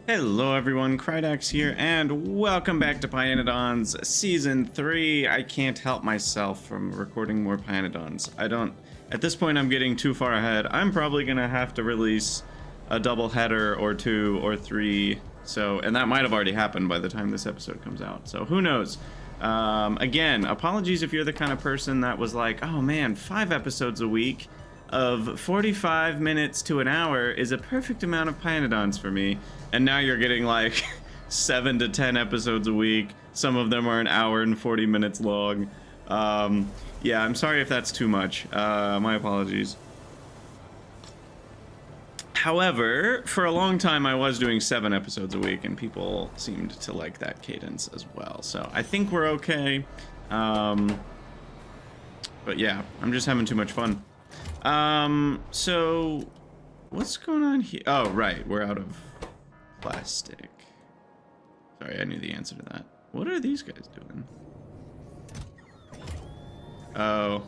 Hello everyone, Krydax here, and welcome back to pYanodon's Season 3. I can't help myself from recording more pyanodons. At this point I'm getting too far ahead. I'm probably gonna have to release a double header or 2 or 3, and that might have already happened by the time this episode comes out, so who knows. Again, apologies if you're the kind of person that was like, oh man, 5 episodes a week of 45 minutes to an hour is a perfect amount of pyanodons for me, and now you're getting like 7 to 10 episodes a week. Some of them are an hour and 40 minutes long. Yeah, I'm sorry if that's too much. My apologies. However, for a long time I was doing 7 episodes a week and people seemed to like that cadence as well, so I think we're okay. But yeah, I'm just having too much fun. So what's going on here? Oh, right, we're out of plastic. Sorry, I knew the answer to that. What are these guys doing? Oh.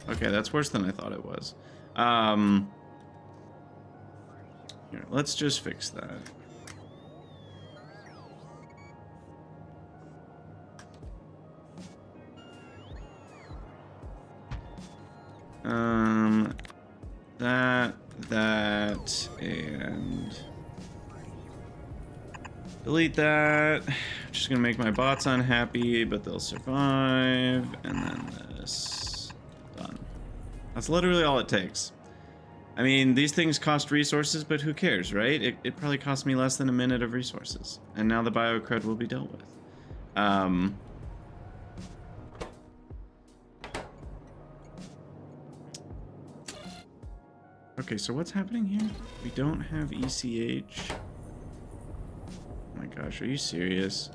Okay, that's worse than I thought it was. Here, let's just fix that. That, and delete that. I'm just gonna make my bots unhappy, but they'll survive, and then this. Done. That's literally all it takes. I mean, these things cost resources, but who cares, right? It probably cost me less than a minute of resources, and now the biocred will be dealt with. Okay, so what's happening here? We don't have ECH. Oh my gosh, are you serious?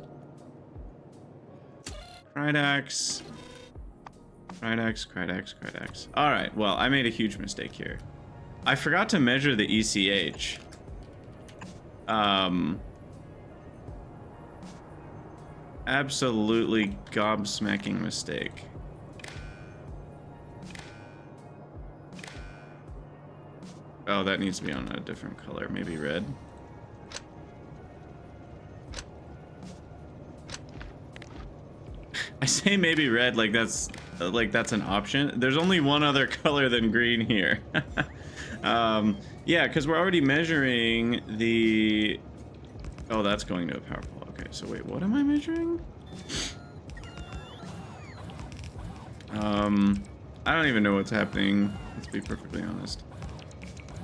Krydax. Alright, well, I made a huge mistake here. I forgot to measure the ECH. Absolutely gobsmacking mistake. Oh, that needs to be on a different color, maybe red. I say maybe red like that's an option. There's only one other color than green here. Yeah, because we're already measuring the... Oh, that's going to a power pole. Okay, so wait, what am I measuring? I don't even know what's happening. Let's be perfectly honest.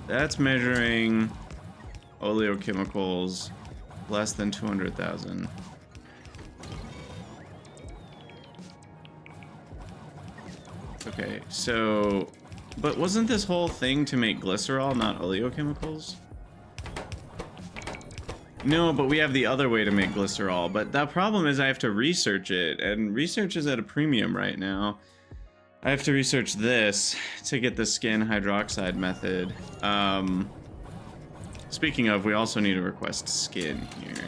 That's measuring oleochemicals less than 200,000. Okay, so... But wasn't this whole thing to make glycerol, not oleochemicals? No, but we have the other way to make glycerol, but that problem is I have to research it, and research is at a premium right now. I have to research this to get the skin hydroxide method. Speaking of, we also need to request skin here,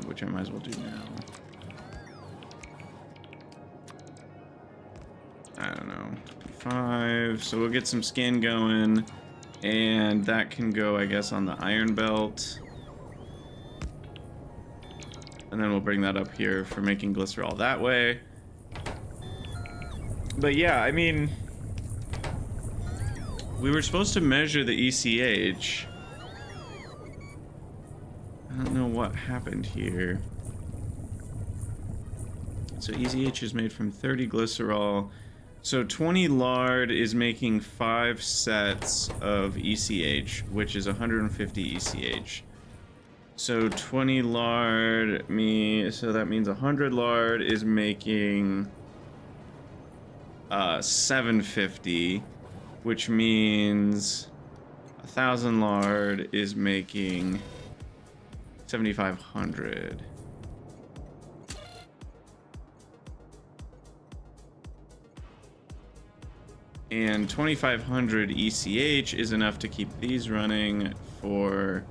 which I might as well do now. I don't know, 5, so we'll get some skin going, and that can go, I guess, on the iron belt. And then we'll bring that up here for making glycerol that way. But yeah, I mean, we were supposed to measure the ECH. I don't know what happened here. So ECH is made from 30 glycerol. So 20 lard is making 5 sets of ECH, which is 150 ECH. So 20 lard, so that means 100 lard is making 750, which means 1,000 lard is making 7,500. And 2,500 ECH is enough to keep these running for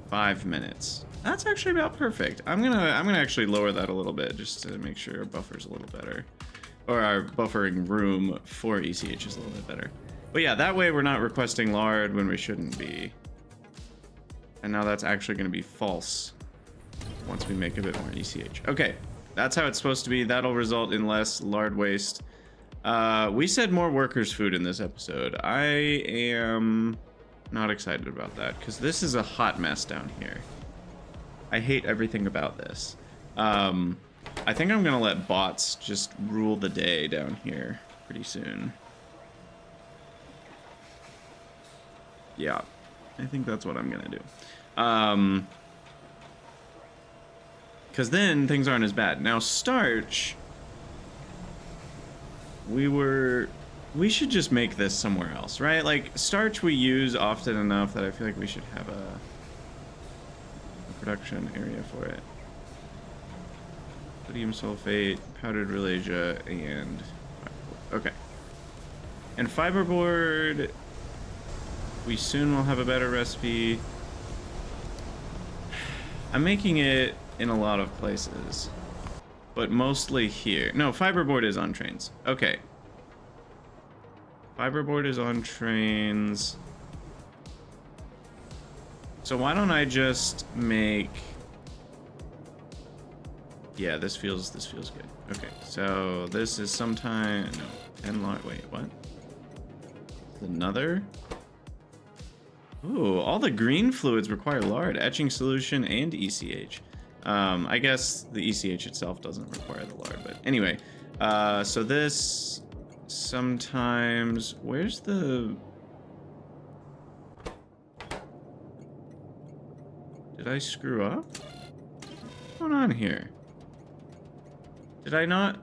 5 minutes. That's actually about perfect. I'm gonna actually lower that a little bit just to make sure our buffer's a little better. Or our buffering room for ECH is a little bit better. But yeah, that way we're not requesting lard when we shouldn't be. And now that's actually going to be false once we make a bit more ECH. Okay, that's how it's supposed to be. That'll result in less lard waste. We said more workers' food in this episode. I am not excited about that because this is a hot mess down here. I hate everything about this. I think I'm gonna let bots just rule the day down here pretty soon. Yeah, I think that's what I'm gonna do. Because then things aren't as bad. Now starch, we should just make this somewhere else, right? Like starch we use often enough that I feel like we should have a production area for it. Sodium sulfate, powdered Ralasia, and fiberboard. Okay. And fiberboard, we soon will have a better recipe. I'm making it in a lot of places, but mostly here. No, fiberboard is on trains. Okay. Fiberboard is on trains. So why don't I just make... Yeah, this feels good. Okay, so this is sometime... No, 10 lard... Wait, what? Another? Ooh, all the green fluids require lard, etching solution, and ECH. I guess the ECH itself doesn't require the lard, but anyway. So this sometimes... Where's the... Did I screw up? What's going on here? Did I not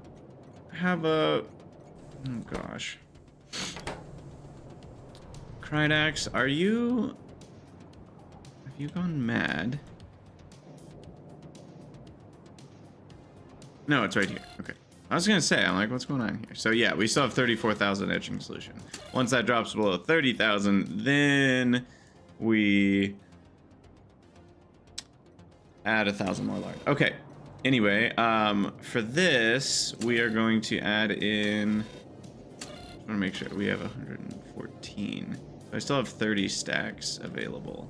have a... Oh gosh. Krydax, are you... Have you gone mad? No, it's right here. Okay. I was gonna say, I'm like, what's going on here? So yeah, we still have 34,000 etching solution. Once that drops below 30,000, then we add 1,000 more lard. Okay. Anyway, for this, we are going to add in... I want to make sure we have 114. I still have 30 stacks available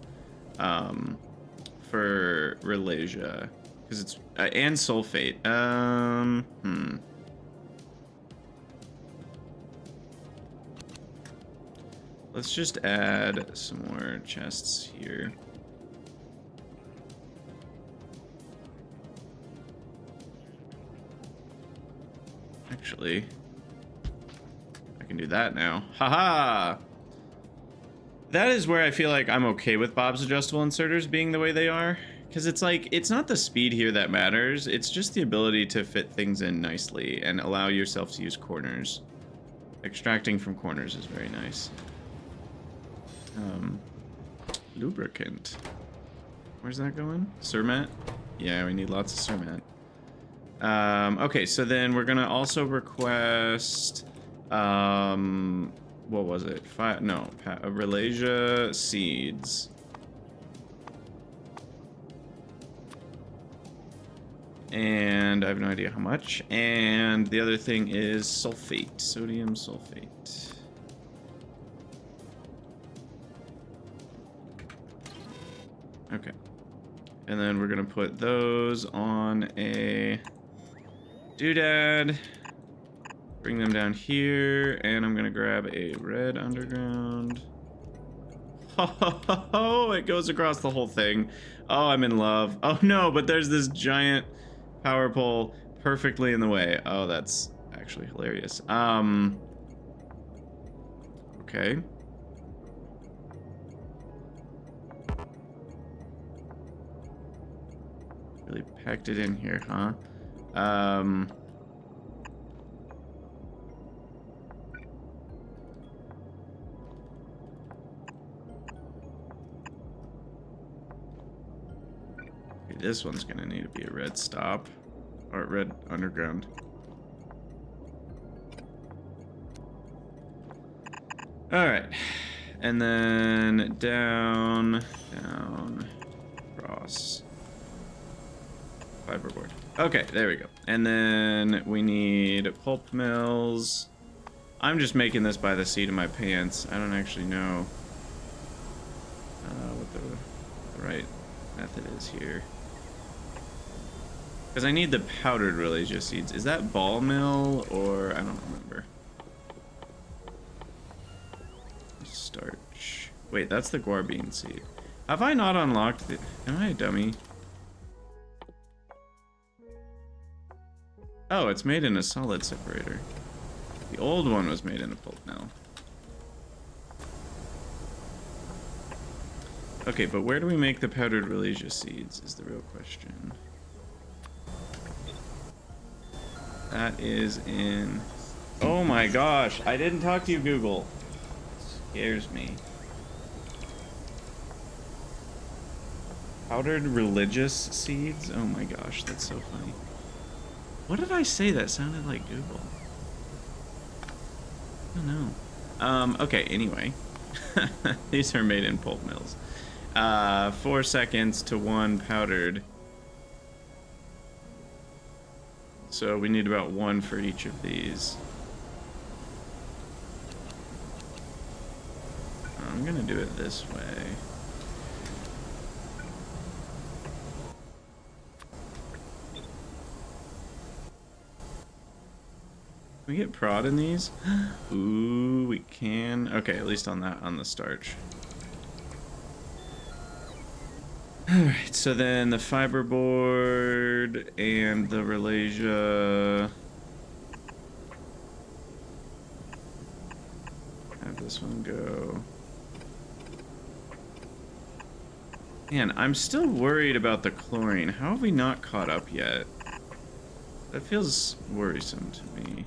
for Ralasia. Because it's... and sulfate. Let's just add some more chests here. Actually, I can do that now. Haha! That is where I feel like I'm okay with Bob's adjustable inserters being the way they are. Because it's like, it's not the speed here that matters. It's just the ability to fit things in nicely and allow yourself to use corners. Extracting from corners is very nice. Lubricant. Where's that going? Cermet? Yeah, we need lots of cermet. Okay, so then we're gonna also request, what was it? Ralasia seeds. And I have no idea how much. And the other thing is sulfate, sodium sulfate. Okay. And then we're gonna put those on a doodad, bring them down here, and I'm gonna grab a red underground. Oh, it goes across the whole thing. Oh, I'm in love. Oh no, but there's this giant power pole perfectly in the way. Oh, that's actually hilarious. Okay. Really packed it in here, huh? Okay, this one's gonna need to be a red stop, or red underground. All right, and then down, across. Fiberboard. Okay, there we go. And then we need pulp mills. I'm just making this by the seat of my pants. I don't actually know what the right method is here. Because I need the powdered Ralasia seeds. Is that ball mill or I don't remember. Starch. Wait, that's the guar bean seed. Have I not unlocked it? Am I a dummy? Oh, it's made in a solid separator. The old one was made in a pulp mill. Okay, but where do we make the powdered Ralasia seeds is the real question. That is in... Oh my gosh, I didn't talk to you, Google. Scares me. Powdered religious seeds? Oh my gosh, that's so funny. What did I say that sounded like Google? I don't know. Okay, anyway. These are made in pulp mills. 4 seconds to 1 powdered. So we need about 1 for each of these. I'm gonna do it this way. Can we get prod in these? Ooh, we can. Okay, at least on that, on the starch. Alright, so then the fiberboard and the Ralasia. Have this one go. Man, I'm still worried about the chlorine. How have we not caught up yet? That feels worrisome to me.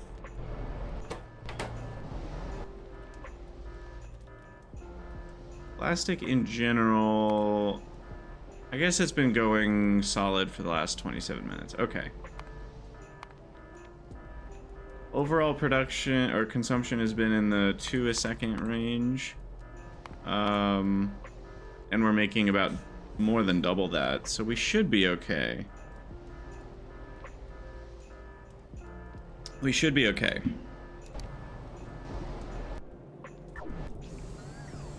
Plastic in general, I guess it's been going solid for the last 27 minutes. Okay. Overall production or consumption has been in the 2 a second range. And we're making about more than double that, so we should be okay. We should be okay.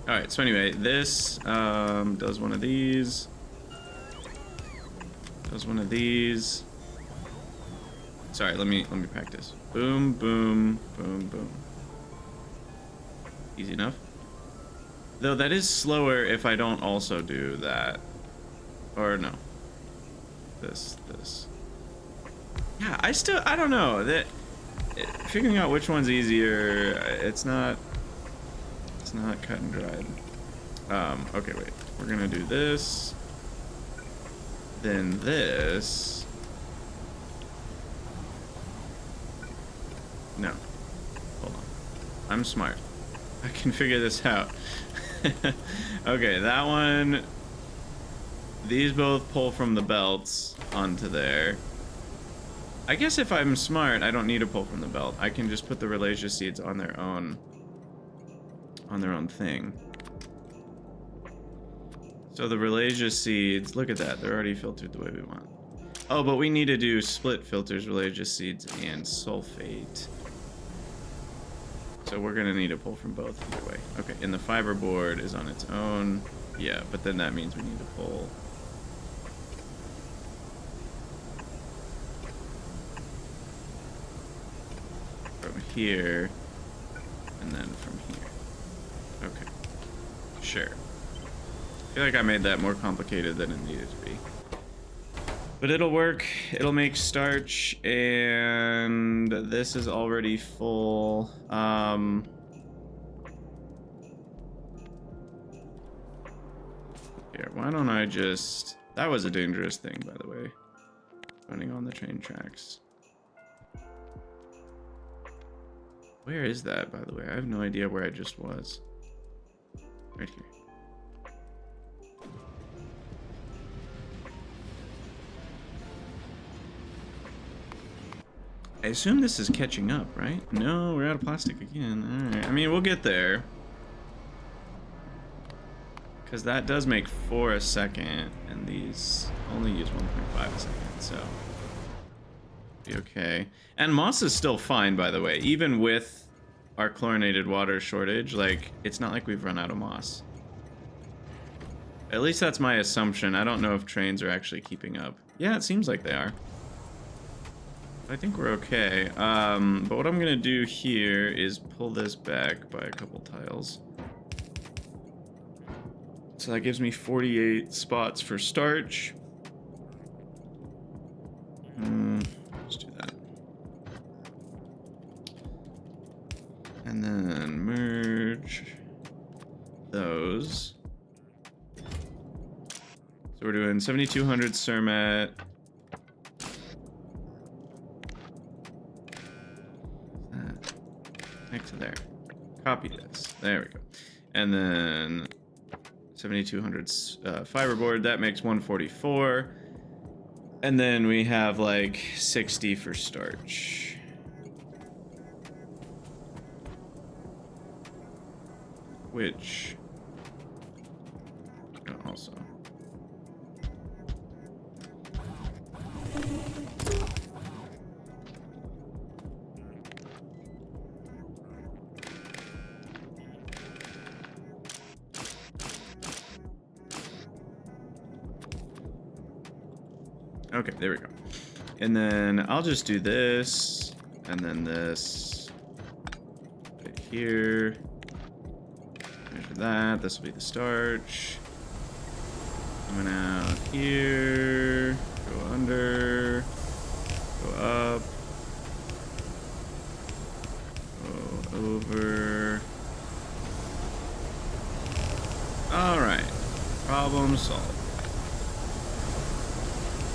Alright, so anyway, this does one of these. Does one of these. Sorry, let me practice. Boom, boom, boom, boom. Easy enough. Though that is slower if I don't also do that. Or no. This. Yeah, I don't know. Figuring out which one's easier, it's not cut and dried. Okay, wait. We're gonna do this. Then this. No. Hold on. I'm smart. I can figure this out. Okay, that one. These both pull from the belts onto there. I guess if I'm smart, I don't need to pull from the belt. I can just put the Ralasia seeds on their own thing. So the Ralasia seeds, look at that, they're already filtered the way we want. Oh, but we need to do split filters, Ralasia seeds and sulfate. So we're gonna need to pull from both either way. Okay, and the fiberboard is on its own. Yeah, but then that means we need to pull. From here, and then from here. Okay, sure. I feel like I made that more complicated than it needed to be. But it'll work, it'll make starch, and this is already full. Here, why don't I just... That was a dangerous thing, by the way. Running on the train tracks. Where is that, by the way? I have no idea where I just was. Right here. I assume this is catching up, right? No, we're out of plastic again. Alright, I mean, we'll get there. Because that does make 4 a second, and these only use 1.5 a second, so... Be okay. And moss is still fine, by the way. Even with our chlorinated water shortage, like, it's not like we've run out of moss. At least that's my assumption. I don't know if trains are actually keeping up. Yeah, it seems like they are. I think we're okay. But what I'm gonna do here is pull this back by a couple tiles. So that gives me 48 spots for starch. Let's do that. And then merge those. So we're doing 7200 Cermet. Next to there. Copy this. There we go. And then 7200 fiberboard. That makes 144. And then we have like 60 for starch. Which also. Okay, there we go. And then I'll just do this, and then this right here. Measure that. This will be the starch. Coming out here. Go under. Go up. Go over. Alright. Problem solved.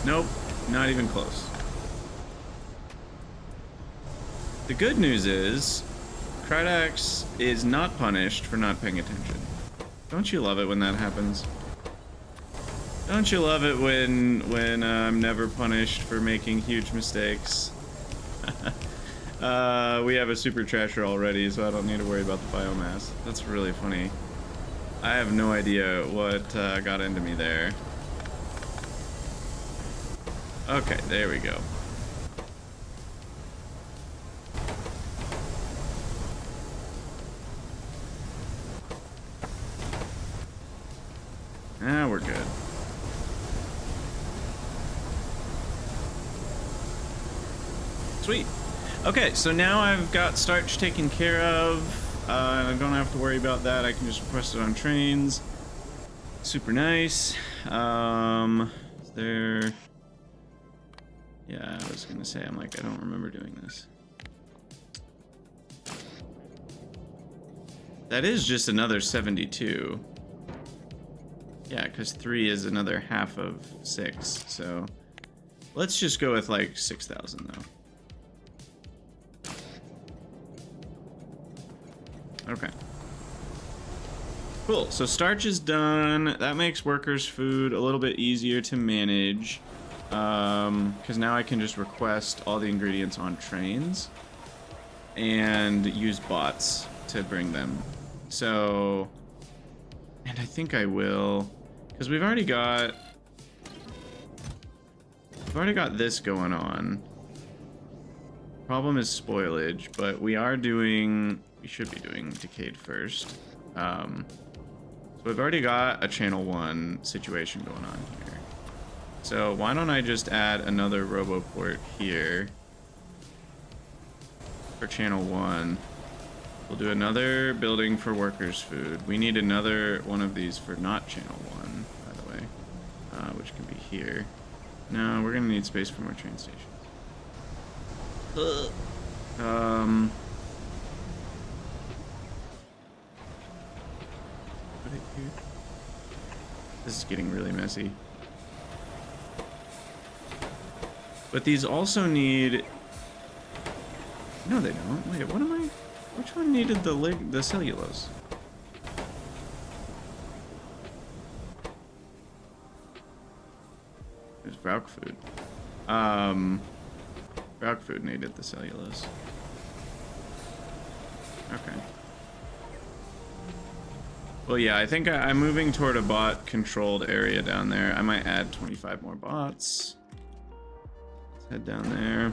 Nope, not even close. The good news is, Krydax is not punished for not paying attention. Don't you love it when that happens? Don't you love it when I'm never punished for making huge mistakes? We have a super trasher already, so I don't need to worry about the biomass. That's really funny. I have no idea what got into me there. Okay, there we go. Ah, we're good. Sweet. Okay, so now I've got starch taken care of. I don't have to worry about that. I can just request it on trains. Super nice. Is there... Yeah, I was gonna say, I'm like, I don't remember doing this. That is just another 72. Yeah, because 3 is another half of 6, so... Let's just go with, like, 6,000, though. Okay. Cool, so starch is done. That makes workers' food a little bit easier to manage. Because now I can just request all the ingredients on trains and use bots to bring them. So, and I think I will, because we've already got this going on. Problem is spoilage, but we should be doing decayed first. So we've already got a channel 1 situation going on here. So why don't I just add another RoboPort here for channel 1. We'll do another building for workers' food. We need another one of these for not channel 1, by the way, which can be here. No, we're gonna need space for more train stations. Put it here. This is getting really messy. But these also need... No, they don't. Wait, what am I... Which one needed the cellulose? There's Valk food. Valk food needed the cellulose. Okay. Well, yeah, I think I'm moving toward a bot-controlled area down there. I might add 25 more bots. Let's head down there.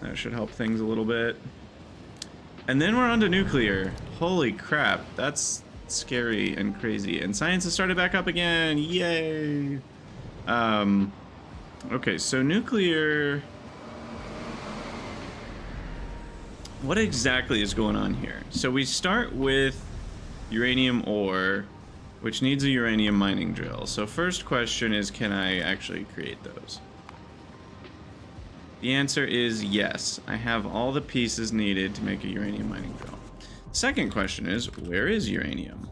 That should help things a little bit. And then we're on to nuclear. Holy crap, that's scary and crazy. And science has started back up again. Yay! Okay, so nuclear... What exactly is going on here? So we start with uranium ore, which needs a uranium mining drill. So first question is, can I actually create those? The answer is yes. I have all the pieces needed to make a uranium mining drill. Second question is, where is uranium?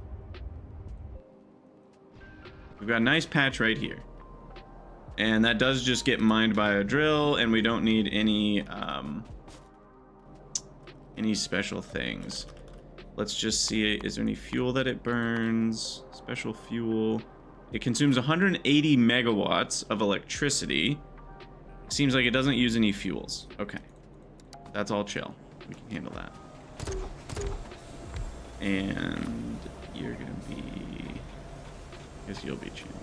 We've got a nice patch right here. And that does just get mined by a drill, and we don't need any special things. Let's just see, is there any fuel that it burns? Special fuel. It consumes 180 megawatts of electricity. Seems like it doesn't use any fuels. Okay. That's all chill. We can handle that. And you're gonna be... I guess you'll be channel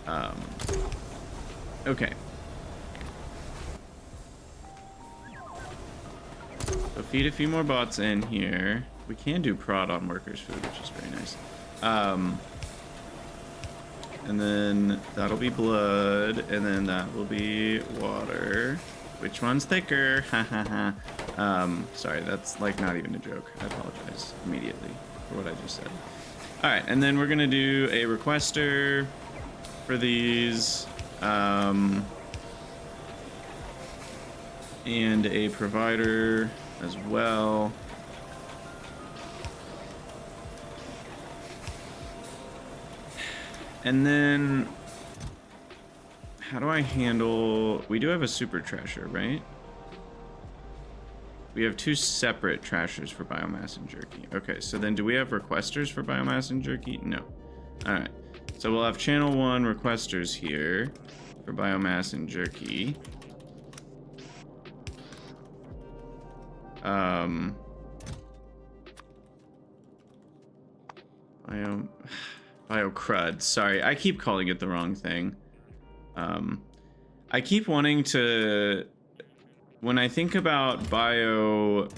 1. Okay. So feed a few more bots in here. We can do prod on workers' food, which is very nice. And then that'll be blood, and then that will be water. Which one's thicker? Ha ha ha. Sorry, that's like not even a joke. I apologize immediately for what I just said. All right, and then we're gonna do a requester for these, and a provider as well. And then, how do I handle... We do have a super trasher, right? We have 2 separate trashers for biomass and jerky. Okay, so then do we have requesters for biomass and jerky? No. Alright, so we'll have channel 1 requesters here for biomass and jerky. Bio crud. Sorry, I keep calling it the wrong thing. I keep wanting to... When I think about biomass,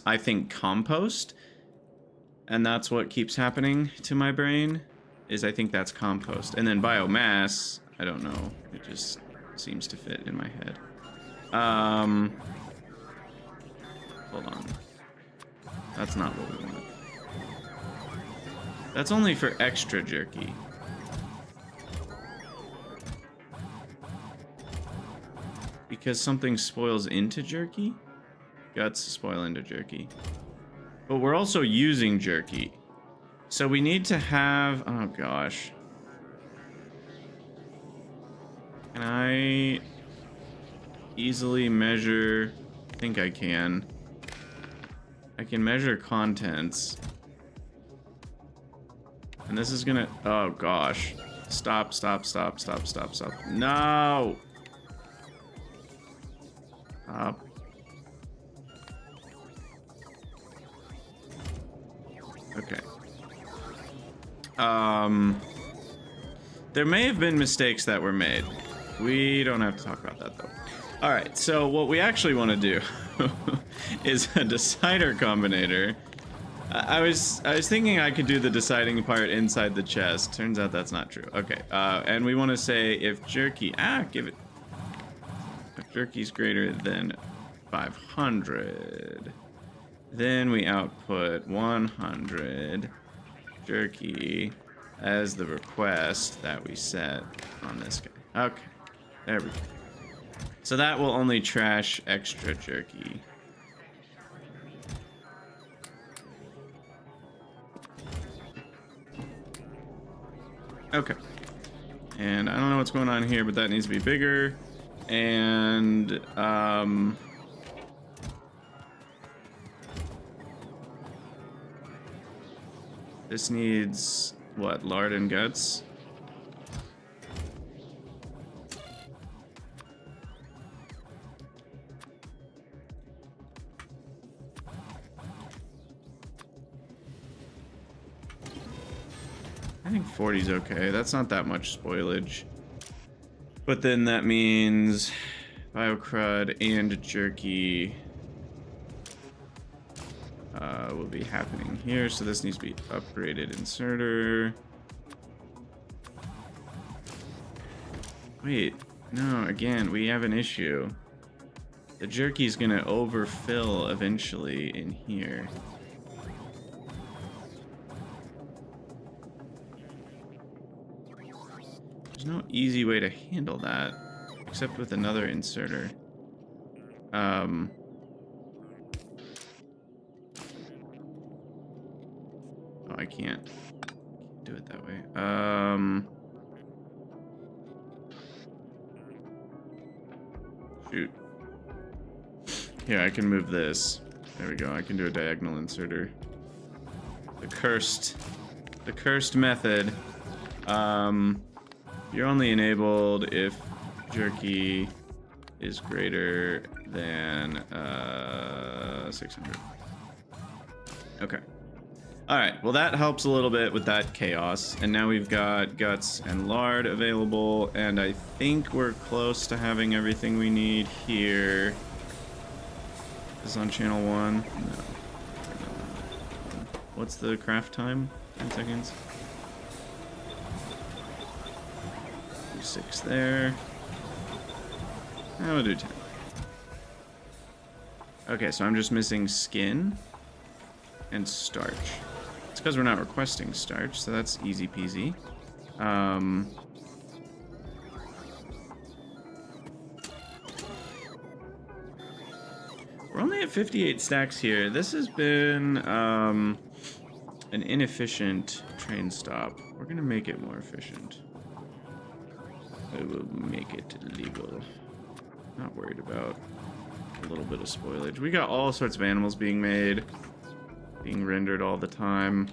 I think compost. And that's what keeps happening to my brain, is I think that's compost. And then biomass, I don't know. It just seems to fit in my head. Hold on. That's not what we want. That's only for extra jerky. Because something spoils into jerky? Guts spoil into jerky. But we're also using jerky. So we need to have... Oh gosh. Can I easily measure... I think I can. I can measure contents. And this is gonna... Oh gosh. Stop, stop, stop, stop, stop, stop. No! Stop. Okay. There may have been mistakes that were made. We don't have to talk about that though. Alright, so what we actually want to do is a decider combinator. I was thinking I could do the deciding part inside the chest. Turns out that's not true. Okay, and we want to say if jerky... give it... If jerky's greater than 500, then we output 100 jerky as the request that we set on this guy. Okay, there we go. So that will only trash extra jerky. Okay. And I don't know what's going on here, but that needs to be bigger. And, this needs, what, lard and guts? I think 40's okay. That's not that much spoilage. But then that means Biocrud and jerky will be happening here, so this needs to be upgraded inserter. Wait, no, again, we have an issue. The jerky's gonna overfill eventually in here. There's no easy way to handle that, except with another inserter. Oh, I can't do it that way. Shoot. Here, I can move this. There we go. I can do a diagonal inserter. The cursed method. You're only enabled if jerky is greater than 600. Okay. Alright, well that helps a little bit with that chaos. And now we've got guts and lard available, and I think we're close to having everything we need here. Is this on channel 1? No. What's the craft time? 10 seconds. 6 there. We'll do 10. Okay, so I'm just missing skin and starch. It's because we're not requesting starch, so that's easy peasy. We're only at 58 stacks here. This has been an inefficient train stop. We're gonna make it more efficient. I will make it legal. Not worried about a little bit of spoilage. We got all sorts of animals being made, being rendered all the time.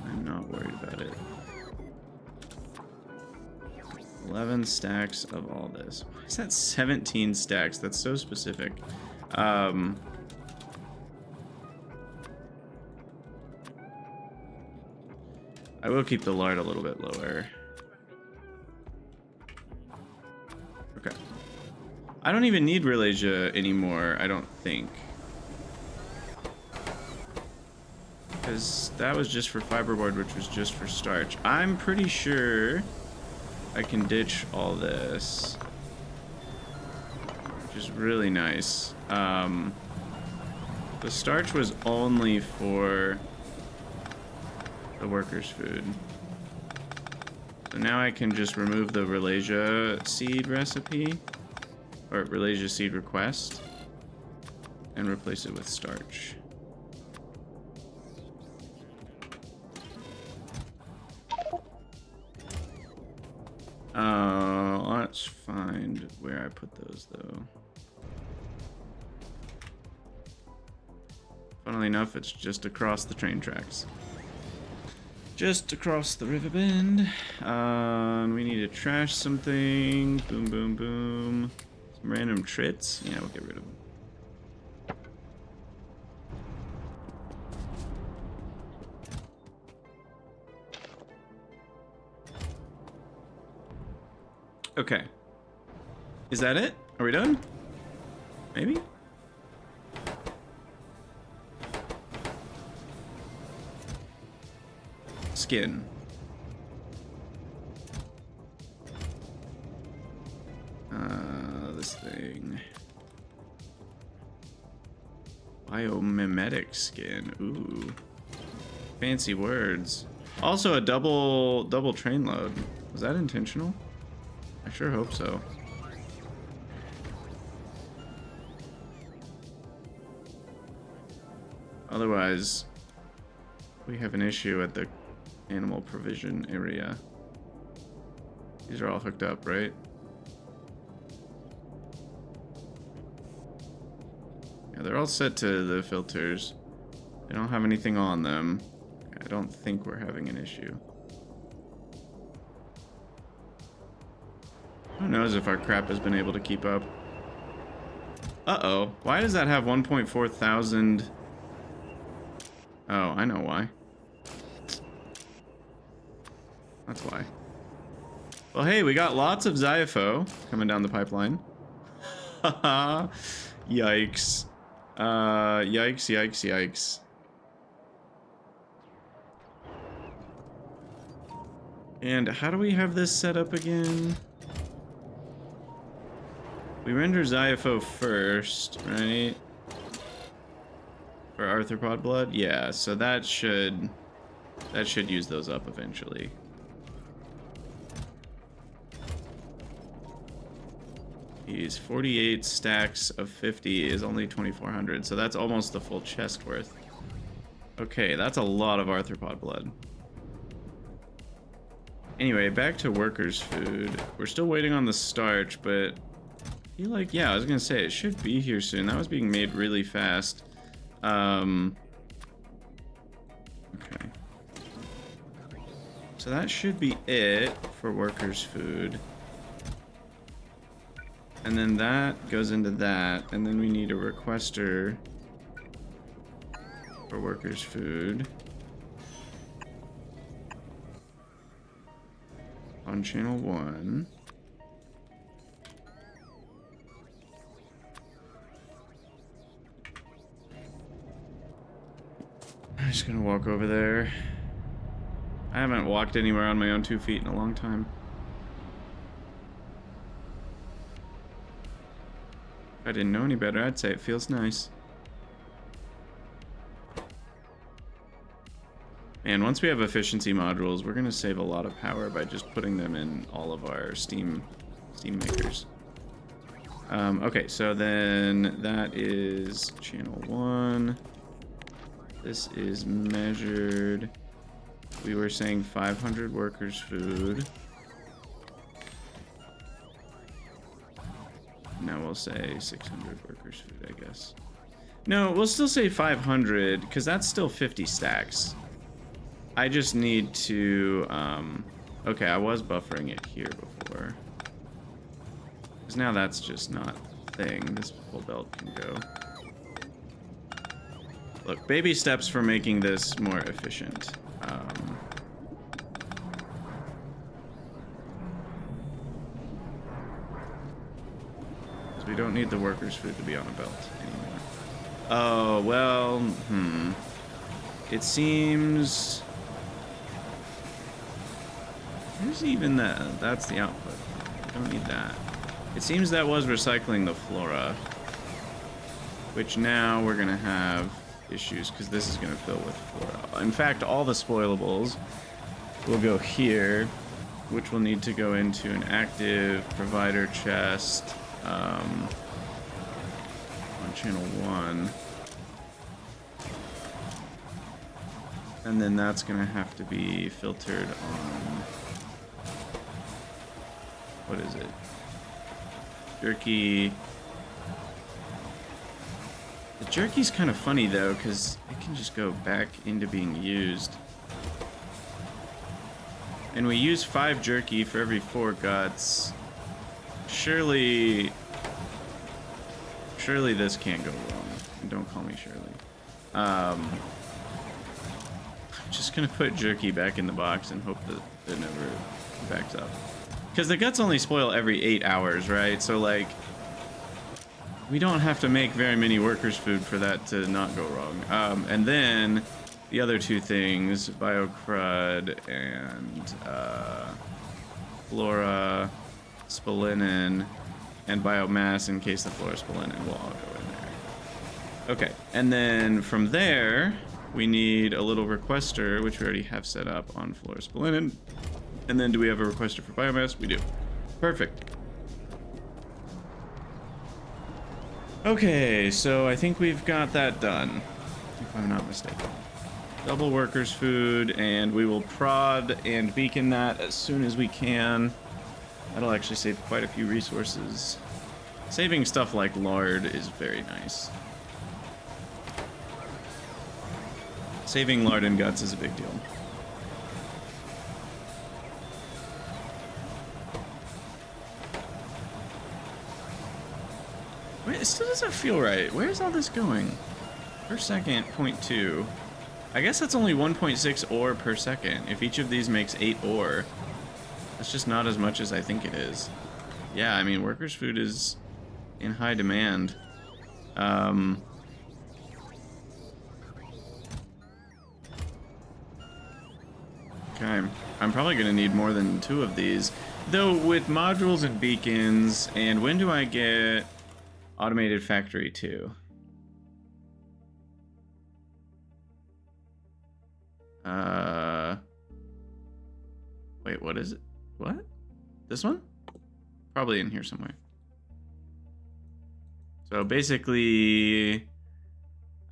I'm not worried about it. 11 stacks of all this. Why is that 17 stacks? That's so specific. I will keep the lard a little bit lower. Okay. I don't even need Realasia anymore, I don't think. Because that was just for fiberboard, which was just for starch. I'm pretty sure I can ditch all this, which is really nice. The starch was only for the workers' food. So now I can just remove the Realasia seed recipe, or Realasia seed request, and replace it with starch. Let's find where I put those though. Funnily enough, it's just across the train tracks. Just across the river bend. We need to trash something. Boom, boom, boom. Some random trits. Yeah, we'll get rid of them. Okay. Is that it? Are we done? Maybe? Skin. This thing. Biomimetic skin. Ooh. Fancy words. Also a double train load. Was that intentional? I sure hope so. Otherwise, we have an issue at the animal provision area. These are all hooked up, right? Yeah, they're all set to the filters. They don't have anything on them. I don't think we're having an issue. Who knows if our crap has been able to keep up. Uh-oh. Why does that have 1.4 thousand? Oh, I know why. That's why. Well, hey, we got lots of Xiapho coming down the pipeline. Haha. Yikes. Yikes, yikes, yikes. And how do we have this set up again? We render Xiapho first, right? For arthropod blood? Yeah, so that should use those up eventually. These 48 stacks of 50 is only 2,400, so that's almost the full chest worth. Okay, that's a lot of arthropod blood. Anyway, back to workers' food. We're still waiting on the starch, but I feel like, yeah, I was gonna say it should be here soon. That was being made really fast. Okay. So that should be it for workers' food. And then that goes into that, and then we need a requester for workers' food. On channel 1. I'm just gonna walk over there. I haven't walked anywhere on my own 2 feet in a long time. If I didn't know any better, I'd say it feels nice. And once we have efficiency modules, we're gonna save a lot of power by just putting them in all of our steam makers. Okay, so then that is channel 1. This is measured. We were saying 500 workers' food. Now we'll say 600 workers' food, I guess. No, we'll still say 500, because that's still 50 stacks. I just need to, okay, I was buffering it here before. Because now that's just not a thing. This full belt can go. Look, baby steps for making this more efficient. We don't need the workers' food to be on a belt anymore. Oh, well, It seems... Here's even that. That's the output. We don't need that. It seems that was recycling the flora. Which now we're going to have issues, because this is going to fill with flora. In fact, all the spoilables will go here, which will need to go into an active provider chest. On channel 1. And then that's gonna have to be filtered on, what is it? Jerky. The jerky's kind of funny though, because it can just go back into being used. And we use 5 jerky for every 4 guts. Surely this can't go wrong. And don't call me Shirley. I'm just gonna put jerky back in the box and hope that it never backs up. Because the guts only spoil every 8 hours, right? So like, we don't have to make very many workers' food for that to not go wrong. And then the other 2 things, biocrud and flora, spolinin, and biomass in case the flora spolinin will all go in there. Okay, and then from there, we need a little requester, which we already have set up on flora spolinin. And then do we have a requester for biomass? We do. Perfect. Okay, so I think we've got that done, if I'm not mistaken. Double workers' food, and we will prod and beacon that as soon as we can. That'll actually save quite a few resources. Saving stuff like lard is very nice. Saving lard and guts is a big deal. Wait, it still doesn't feel right. Where's all this going? Per second, 0.2. I guess that's only 1.6 ore per second. If each of these makes 8 ore, That's just not as much as I think it is. Yeah, I mean, workers' food is in high demand. Okay, I'm probably gonna need more than 2 of these. Though with modules and beacons, and when do I get automated factory 2? Wait, what is it? What? This one? Probably in here somewhere. So basically,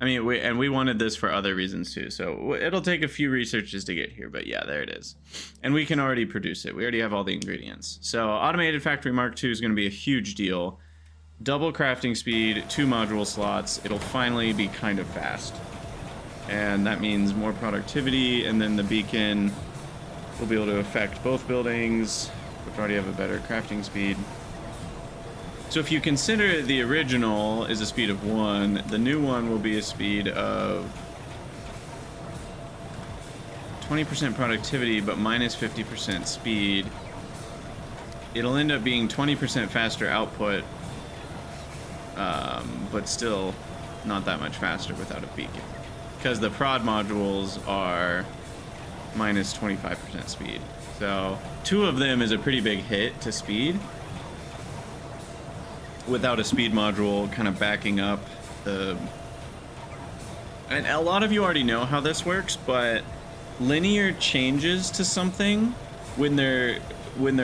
I mean, we wanted this for other reasons too, so it'll take a few researches to get here, but yeah, there it is. And we can already produce it. We already have all the ingredients. So automated factory Mark II is going to be a huge deal. Double crafting speed, 2 module slots. It'll finally be kind of fast. And that means more productivity, and then the beacon will be able to affect both buildings, which already have a better crafting speed. So if you consider the original is a speed of 1, the new one will be a speed of 20% productivity, but minus 50% speed. It'll end up being 20% faster output, but still not that much faster without a beacon. Because the prod modules are minus 25% speed. So 2 of them is a pretty big hit to speed, without a speed module kind of backing up the... And a lot of you already know how this works, but linear changes to something when they're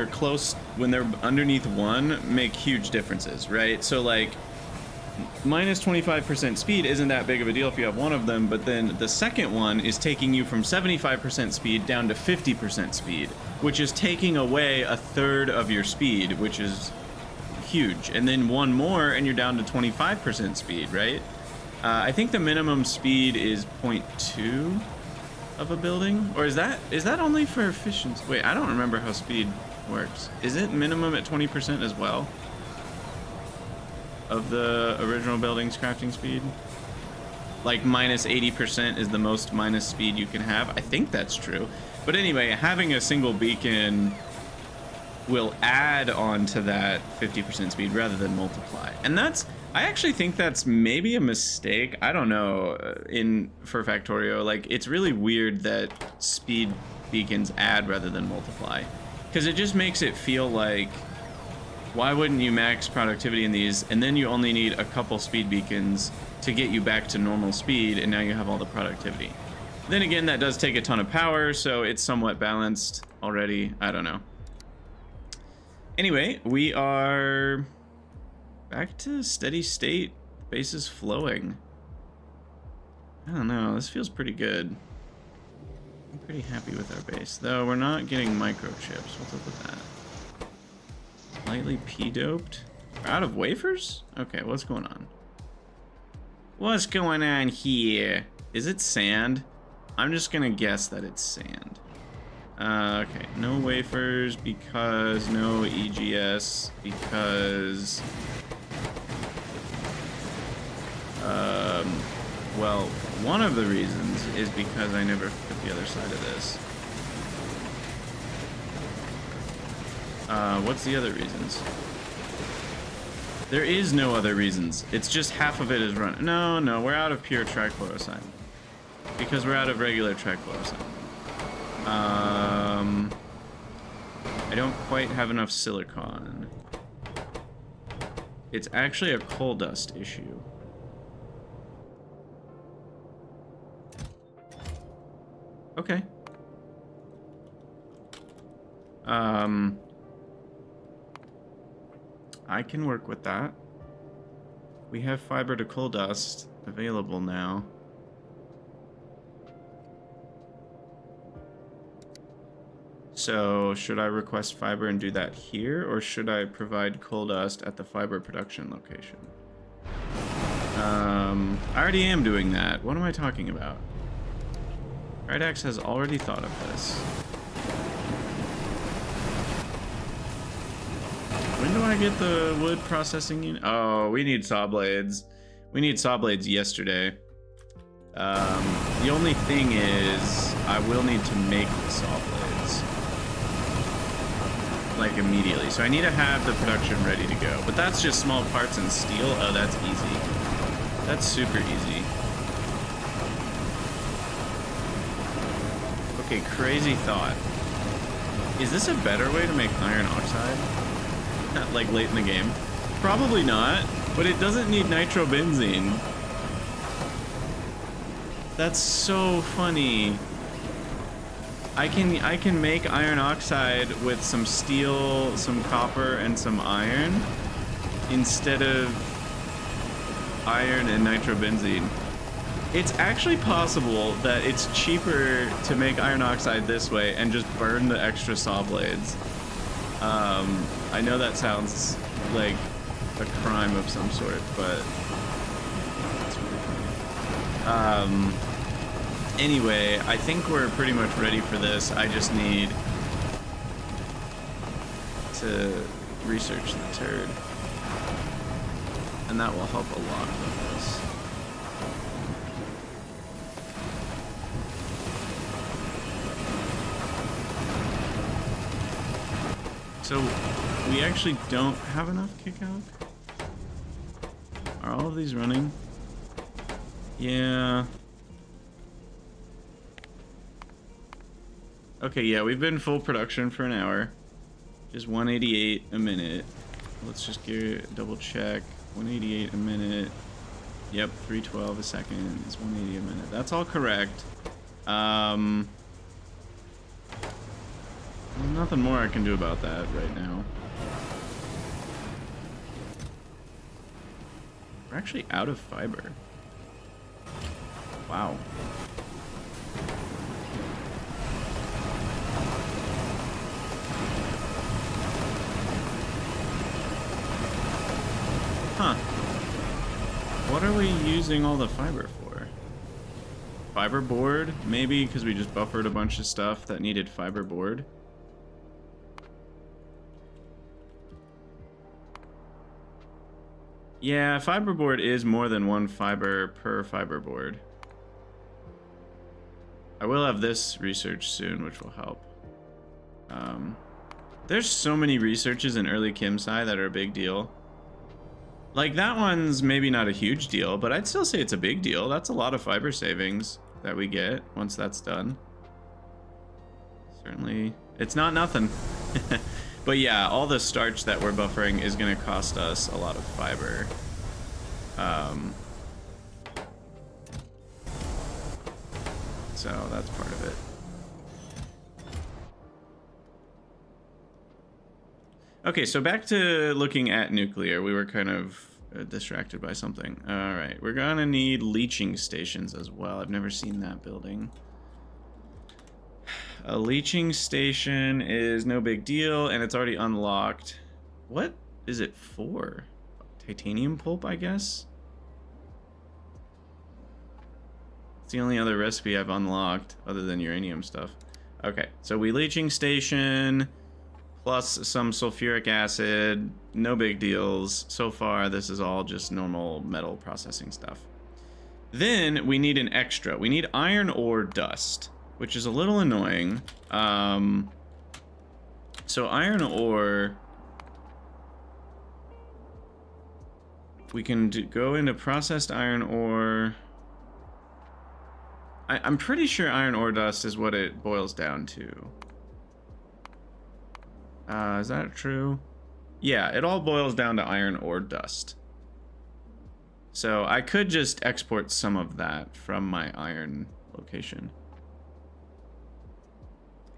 close, when they're underneath 1, make huge differences, right? So like minus 25% speed isn't that big of a deal if you have 1 of them, but then the second one is taking you from 75% speed down to 50% speed, which is taking away a third of your speed, which is huge. And then 1 more and you're down to 25% speed, right? I think the minimum speed is 0.2 of a building, or is that only for efficiency? Wait, I don't remember how speed works. Is it minimum at 20% as well of the original building's crafting speed? Like minus 80% is the most minus speed you can have. I think that's true. But anyway, having a single beacon will add on to that 50% speed rather than multiply. And that's, I actually think that's maybe a mistake. I don't know, for Factorio, like it's really weird that speed beacons add rather than multiply, because it just makes it feel like, why wouldn't you max productivity in these and then you only need a couple speed beacons to get you back to normal speed, and now you have all the productivity. Then again, that does take a ton of power, so it's somewhat balanced already. I don't know. Anyway, we are back to steady state. Base is flowing. I don't know, this feels pretty good. I'm pretty happy with our base, though we're not getting microchips. What's up with that? Lightly P-doped? We're out of wafers? Okay, what's going on? What's going on here? Is it sand? I'm just gonna guess that it's sand. Okay, no wafers because no EGS because well, one of the reasons is because I never put the other side of this. What's the other reasons? There is no other reasons. It's just half of it is run. No, we're out of pure trichlorosign because we're out of regular trichlorosign. I don't quite have enough silicon. It's actually a coal dust issue. Okay. I can work with that. We have fiber to coal dust available now. So should I request fiber and do that here, or should I provide coal dust at the fiber production location? I already am doing that. What am I talking about? Rydax has already thought of this. When do I get the wood processing unit? Oh, we need saw blades. We need saw blades yesterday. The only thing is, I will need to make the saw blades. like immediately. So I need to have the production ready to go. But that's just small parts and steel. Oh, that's easy. That's super easy. Okay, crazy thought. Is this a better way to make iron oxide? Like late in the game? Probably not, but it doesn't need nitrobenzene. That's so funny. I can make iron oxide with some steel, some copper, and some iron instead of iron and nitrobenzene. It's actually possible that it's cheaper to make iron oxide this way and just burn the extra saw blades. I know that sounds like a crime of some sort, but it's really funny. Anyway, I think we're pretty much ready for this. I just need to research the turd, and that will help a lot with this. So we actually don't have enough kickout? Are all of these running? Yeah. Okay, yeah, we've been full production for an hour. Just 188 a minute. Let's just double check. 188 a minute. Yep, 312 a second. It's 180 a minute. That's all correct. Nothing more I can do about that right now. We're actually out of fiber. Wow. Huh. What are we using all the fiber for? Fiber board? Maybe because we just buffered a bunch of stuff that needed fiber board. Yeah, fiberboard is more than one fiber per fiberboard. I will have this research soon, which will help. There's so many researches in early ChemSci that are a big deal. Like that one's maybe not a huge deal, but I'd still say it's a big deal. That's a lot of fiber savings that we get once that's done. Certainly, it's not nothing. But yeah, all the starch that we're buffering is going to cost us a lot of fiber. So that's part of it. Okay, so back to looking at nuclear. We were kind of distracted by something. All right, we're going to need leaching stations as well. I've never seen that building. A leaching station is no big deal, and it's already unlocked. What is it for? Titanium pulp, I guess? It's the only other recipe I've unlocked other than uranium stuff. Okay, so we leaching station plus some sulfuric acid. No big deals. So far, this is all just normal metal processing stuff. Then we need an extra. We need iron ore dust, which is a little annoying. So iron ore, we can go into processed iron ore. I'm pretty sure iron ore dust is what it boils down to. Is that true? Yeah, it all boils down to iron ore dust. So I could just export some of that from my iron location.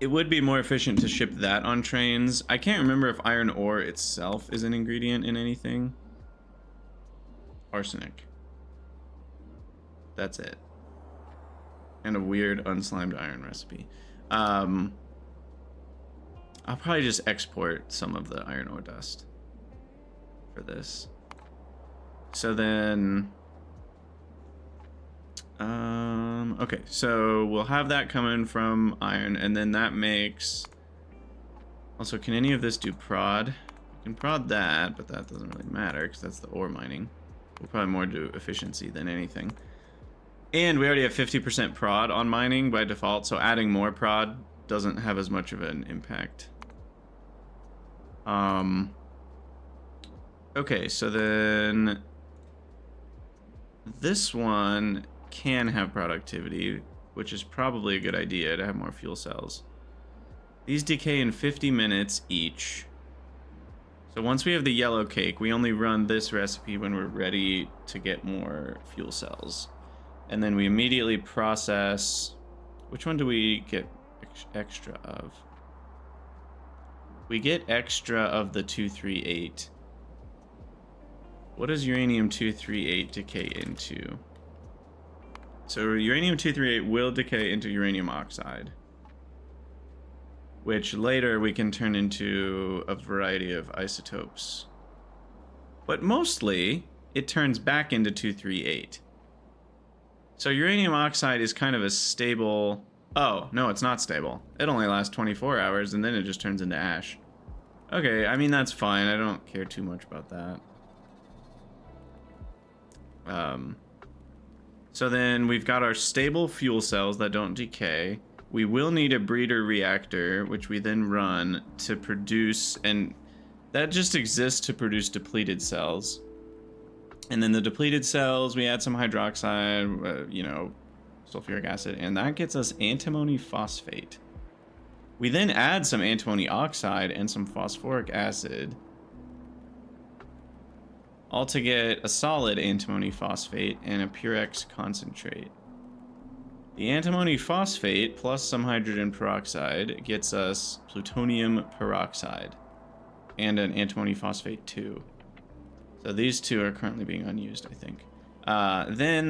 It would be more efficient to ship that on trains. I can't remember if iron ore itself is an ingredient in anything. Arsenic. That's it. And a weird unslimed iron recipe. I'll probably just export some of the iron ore dust for this. So then... okay, so we'll have that coming from iron, and then that makes... Also, can any of this do prod? We can prod that, but that doesn't really matter, because that's the ore mining. We'll probably more do efficiency than anything. And we already have 50% prod on mining by default, so adding more prod doesn't have as much of an impact. Okay, so then this one can have productivity, which is probably a good idea to have more fuel cells. These decay in 50 minutes each. So once we have the yellow cake, we only run this recipe when we're ready to get more fuel cells. And then we immediately process... Which one do we get extra of? We get extra of the 238. What does uranium-238 decay into? So uranium-238 will decay into uranium oxide, which later we can turn into a variety of isotopes. But mostly, it turns back into 238. So uranium oxide is kind of a stable... Oh, no, it's not stable. It only lasts 24 hours, and then it just turns into ash. Okay, I mean, that's fine. I don't care too much about that. So then we've got our stable fuel cells that don't decay. We will need a breeder reactor, which we then run to produce, and that just exists to produce depleted cells. And then the depleted cells, we add some hydroxide, sulfuric acid, and that gets us antimony phosphate. We then add some antimony oxide and some phosphoric acid, all to get a solid antimony phosphate and a Purex concentrate. The antimony phosphate plus some hydrogen peroxide gets us plutonium peroxide and an antimony phosphate too. So these two are currently being unused, I think. Then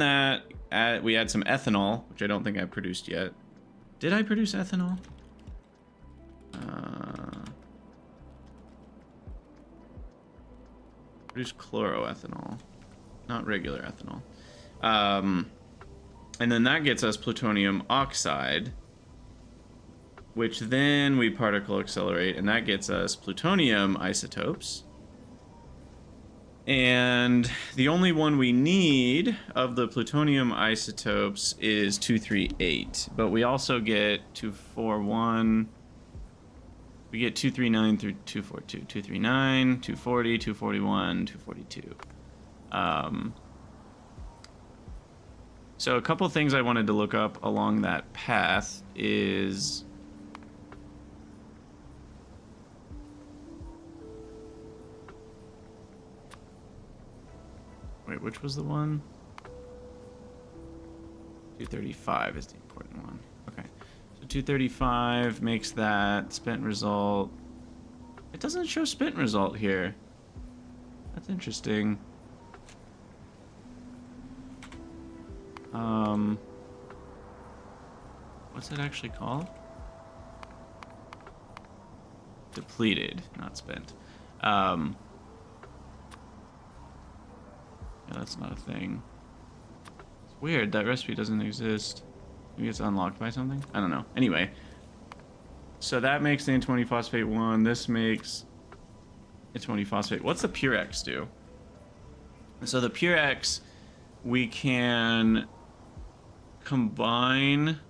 we add some ethanol, which I don't think I produced yet. Did I produce ethanol? Produce chloroethanol, not regular ethanol. And then that gets us plutonium oxide, which then we particle accelerate, and that gets us plutonium isotopes. And the only one we need of the plutonium isotopes is 238, but we also get 241. We get 239 through 242, 239, 240, 241, 242. So a couple things I wanted to look up along that path is... Wait, which was the one? 235 is the important one. Okay. So 235 makes that spent result. It doesn't show spent result here. That's interesting. What's it actually called? Depleted, not spent. Yeah, that's not a thing. It's weird, that recipe doesn't exist. Maybe it's unlocked by something? I don't know. Anyway. So that makes the antimony phosphate 1. This makes antimony phosphate. What's the Purex do? So the Purex, we can combine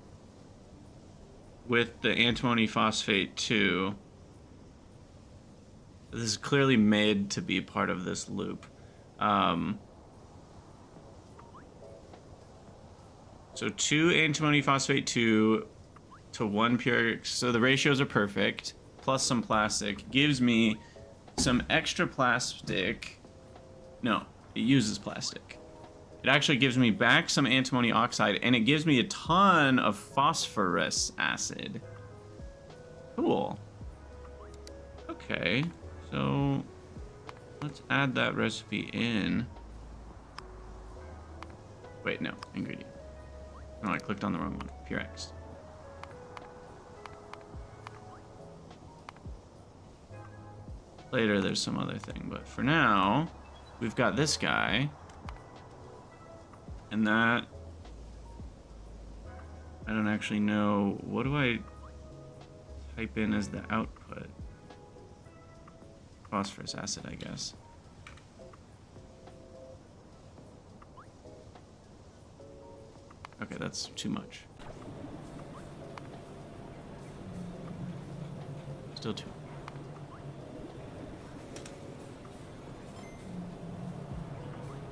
with the antimony phosphate 2. This is clearly made to be part of this loop. So 2 antimony phosphate 2 to 1 Purex, so the ratios are perfect, plus some plastic, gives me some extra plastic. No, it uses plastic. It actually gives me back some antimony oxide, and it gives me a ton of phosphorus acid. Cool. Okay, so let's add that recipe in. Wait, no, ingredient. No, I clicked on the wrong one. Purex. Later, there's some other thing, but for now, we've got this guy. And that... I don't actually know... What do I type in as the output? Phosphorus acid, I guess. Okay, that's too much. Still too.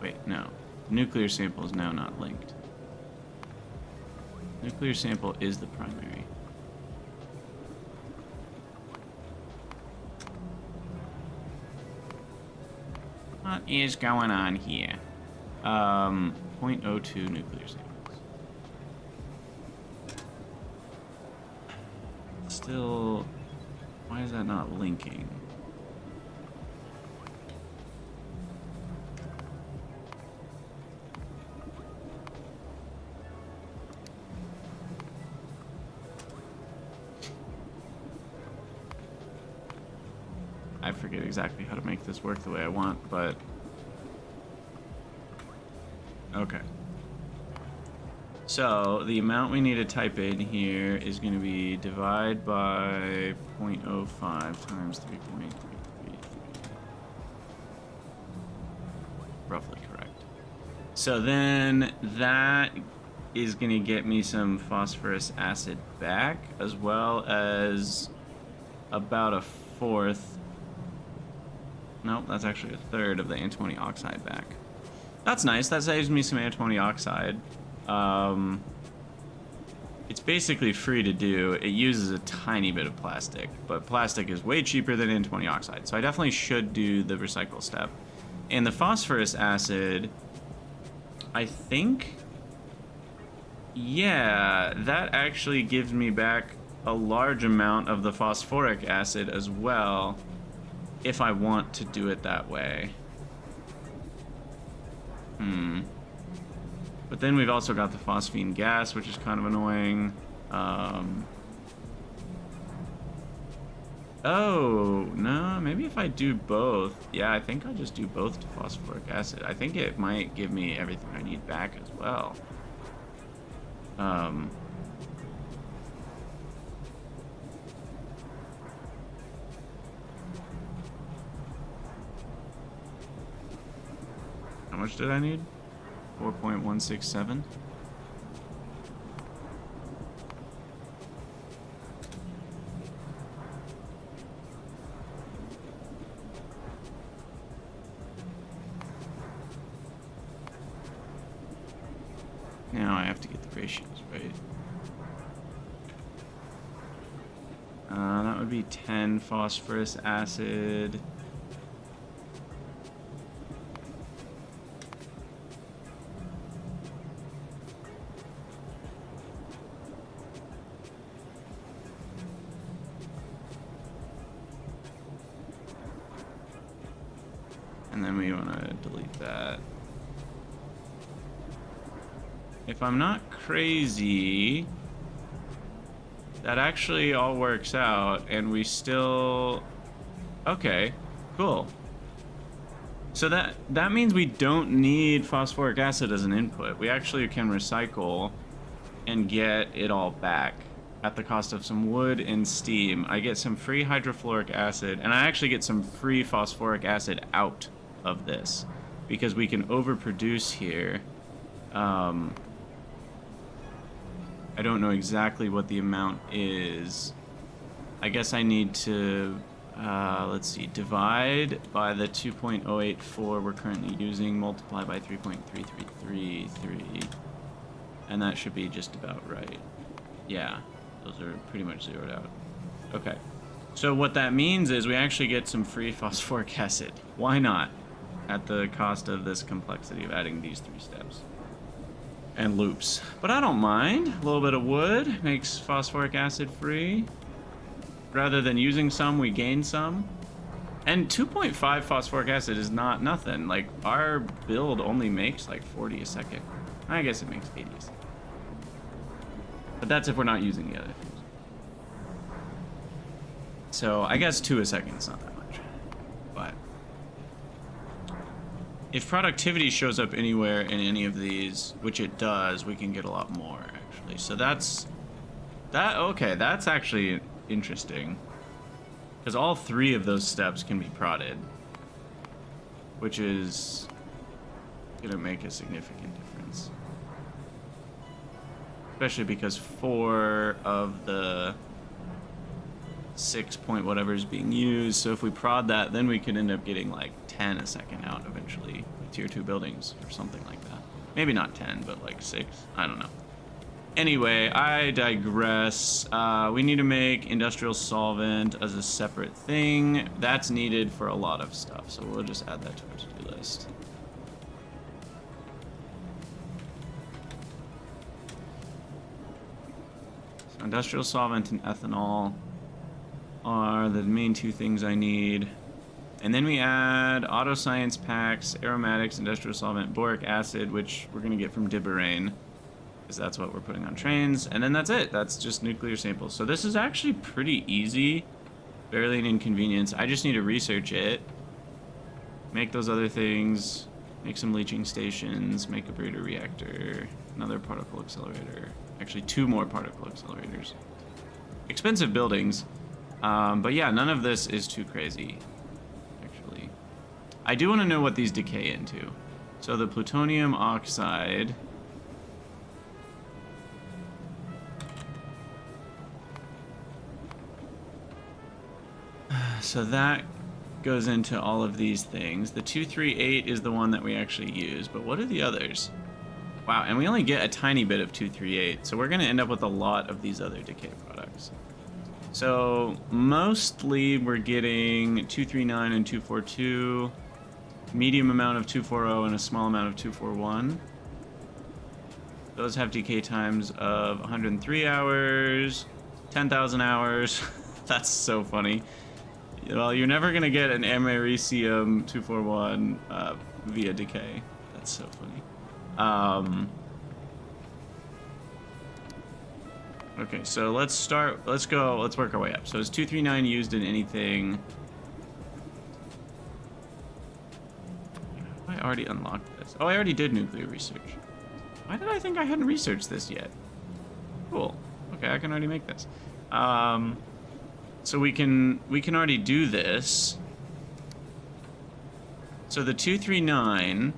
Wait, no. The nuclear sample is now not linked. Nuclear sample is the primary. What is going on here? 0.02 nuclear samples. Still, why is that not linking? I forget exactly how to make this work the way I want, but okay. So the amount we need to type in here is going to be divide by 0.05 times 3.333. Roughly correct. So then that is going to get me some phosphorus acid back, as well as about a fourth. Nope, that's actually a third of the antimony oxide back. That's nice. That saves me some antimony oxide. It's basically free to do. It uses a tiny bit of plastic, but plastic is way cheaper than antimony oxide, so I definitely should do the recycle step. And the phosphorus acid, I think, yeah, that actually gives me back a large amount of the phosphoric acid as well, if I want to do it that way. But then we've also got the phosphine gas, which is kind of annoying. Oh, no, maybe if I do both. Yeah, I think I'll just do both to phosphoric acid. I think it might give me everything I need back as well. How much did I need? 4.167. Now I have to get the ratios right. That would be 10 phosphorus acid. And then we want to delete that. If I'm not crazy, that actually all works out, and we still... Okay, cool. So that means we don't need phosphoric acid as an input. We actually can recycle and get it all back at the cost of some wood and steam. I get some free hydrofluoric acid, and I actually get some free phosphoric acid out of this, because we can overproduce here. I don't know exactly what the amount is. I guess I need to, let's see, divide by the 2.084 we're currently using, multiply by 3.3333, and that should be just about right. Yeah, those are pretty much zeroed out. Okay, so what that means is we actually get some free phosphoric acid. Why not? At the cost of this complexity of adding these 3 steps and loops. But I don't mind. A little bit of wood makes phosphoric acid free. Rather than using some, we gain some. And 2.5 phosphoric acid is not nothing. Like, our build only makes like 40 a second. I guess it makes 80 a second. But that's if we're not using the other things. So I guess 2 a second is not that much. But if productivity shows up anywhere in any of these, which it does, we can get a lot more, actually. So okay, that's actually interesting. Because all 3 of those steps can be prodded, which is going to make a significant difference. Especially because 4 of the 6 point whatever is being used. So if we prod that, then we could end up getting like 10 a second out eventually, make tier 2 buildings or something like that. Maybe not 10, but like 6. I don't know. Anyway, I digress. We need to make industrial solvent as a separate thing. That's needed for a lot of stuff, so we'll just add that to our to-do list. So industrial solvent and ethanol are the main 2 things I need. And then we add auto science packs, aromatics, industrial solvent, boric acid, which we're going to get from Diberain, because that's what we're putting on trains. And then that's it. That's just nuclear samples. So this is actually pretty easy, barely an inconvenience. I just need to research it, make those other things, make some leaching stations, make a breeder reactor, another particle accelerator. Actually, 2 more particle accelerators. Expensive buildings, but yeah, none of this is too crazy. I do want to know what these decay into. So the plutonium oxide. So that goes into all of these things. The 238 is the one that we actually use, but what are the others? Wow, and we only get a tiny bit of 238, so we're going to end up with a lot of these other decay products. So mostly we're getting 239 and 242. Medium amount of 240 and a small amount of 241. Those have decay times of 103 hours, 10,000 hours. That's so funny. Well, you're never going to get an americium 241 via decay. That's so funny. Okay, so let's work our way up. So is 239 used in anything? I already unlocked this. Oh, I already did nuclear research. Why did I think I hadn't researched this yet? Cool. Okay, I can already make this. So we can already do this. So the 239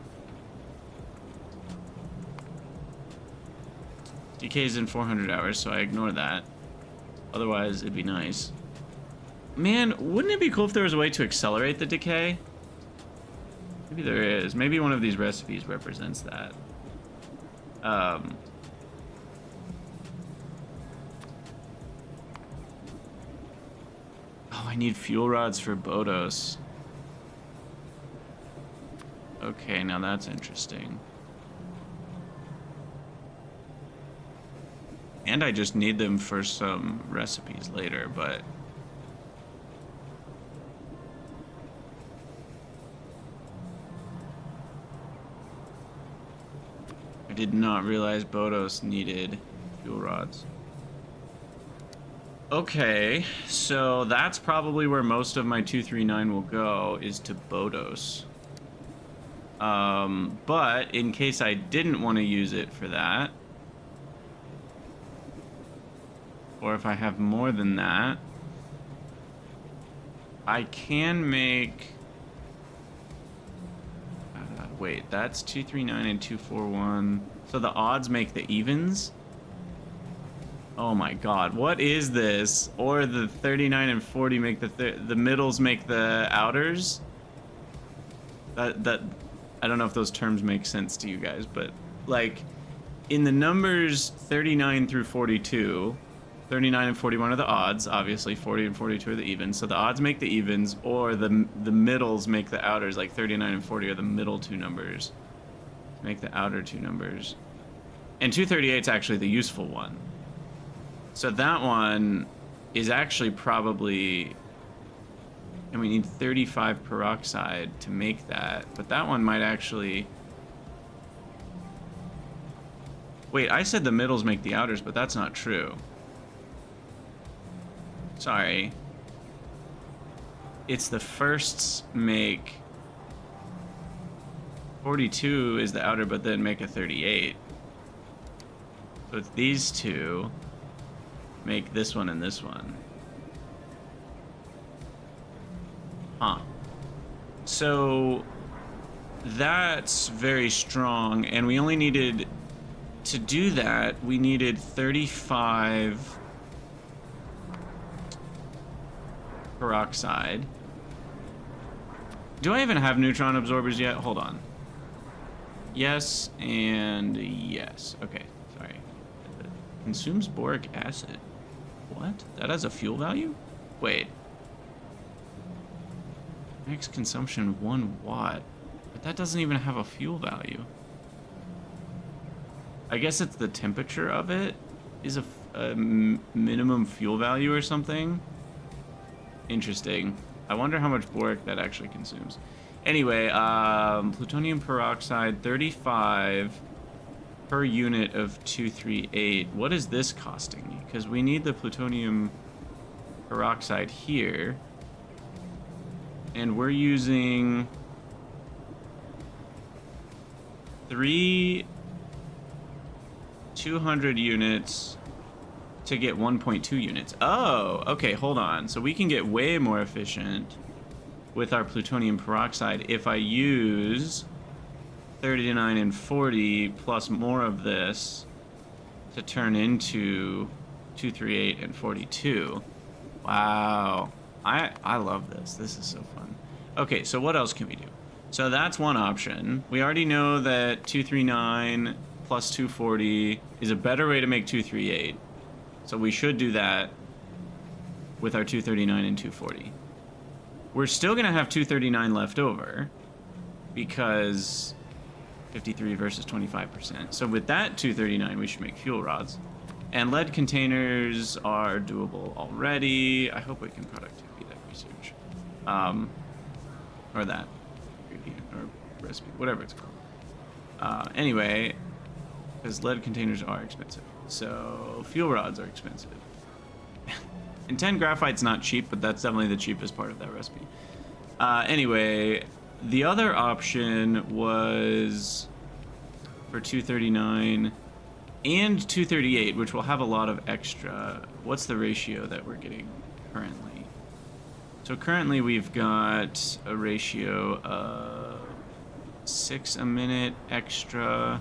decays in 400 hours, so I ignore that. Otherwise, it'd be nice. Man, wouldn't it be cool if there was a way to accelerate the decay? Maybe there is. Maybe one of these recipes represents that. Oh, I need fuel rods for Bodos. Okay, now that's interesting. And I just need them for some recipes later, but... I did not realize Bodos needed fuel rods. Okay, so that's probably where most of my 239 will go, is to Bodos. But in case I didn't want to use it for that, or if I have more than that, I can make... wait, that's 239 and 241. So the odds make the evens? Oh my god, what is this? Or the 39 and 40 make the middles make the outers? That I don't know if those terms make sense to you guys, but like in the numbers 39 through 42, 39 and 41 are the odds, obviously 40 and 42 are the evens. So the odds make the evens, or the middles make the outers, like 39 and 40 are the middle 2 numbers. Make the outer 2 numbers. And 238 is actually the useful one. So that one is actually probably, and we need 35 peroxide to make that, but that one might actually, wait, I said the middles make the outers, but that's not true. Sorry. It's the firsts make 42 is the outer, but then make a 38. So it's these two make this one and this one. Huh. So that's very strong, and we only needed to do that, we needed 35 peroxide. Do I even have neutron absorbers yet? Hold on. Yes, and yes. Okay, sorry. It consumes boric acid. What? That has a fuel value? Wait. Max consumption 1 watt. But that doesn't even have a fuel value. I guess it's the temperature of it is a minimum fuel value or something. Interesting. I wonder how much boric that actually consumes. Anyway, plutonium peroxide, 35 per unit of 238. What is this costing me? Because we need the plutonium peroxide here. And we're using 200 units to get 1.2 units. Oh, okay, hold on. So we can get way more efficient with our plutonium peroxide if I use 39 and 40 plus more of this to turn into 238 and 42. Wow. I love this. This is so fun. Okay, so what else can we do? So that's one option. We already know that 239 plus 240 is a better way to make 238. So we should do that with our 239 and 240. We're still going to have 239 left over because 53 versus 25%. So with that 239, we should make fuel rods. And lead containers are doable already. I hope we can productivity that research. Or that ingredient or recipe, whatever it's called. Anyway, because lead containers are expensive. So fuel rods are expensive. And 10 graphite's not cheap, but that's definitely the cheapest part of that recipe. Anyway, the other option was for 239 and 238, which will have a lot of extra. What's the ratio that we're getting currently? So currently we've got a ratio of 6 a minute extra.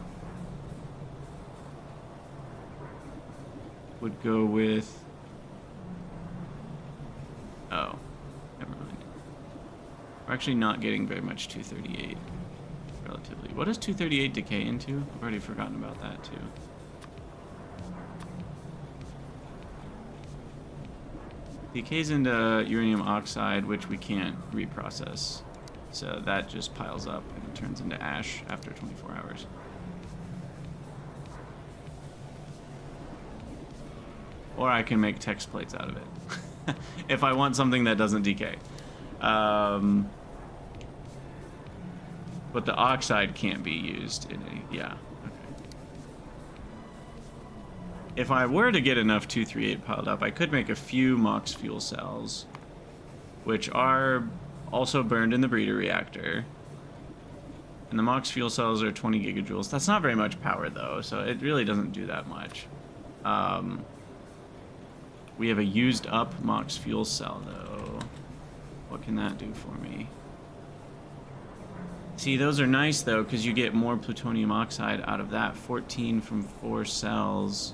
Would go with... Oh, never mind. We're actually not getting very much 238, relatively. What does 238 decay into? I've already forgotten about that, too. Decays into uranium oxide, which we can't reprocess. So that just piles up and turns into ash after 24 hours. Or I can make text plates out of it. If I want something that doesn't decay. But the oxide can't be used in any... Yeah, okay. If I were to get enough 238 piled up, I could make a few MOX fuel cells, which are also burned in the breeder reactor. And the MOX fuel cells are 20 gigajoules. That's not very much power, though, so it really doesn't do that much. We have a used up MOX fuel cell, though. What can that do for me? See, those are nice, though, because you get more plutonium oxide out of that. 14 from 4 cells.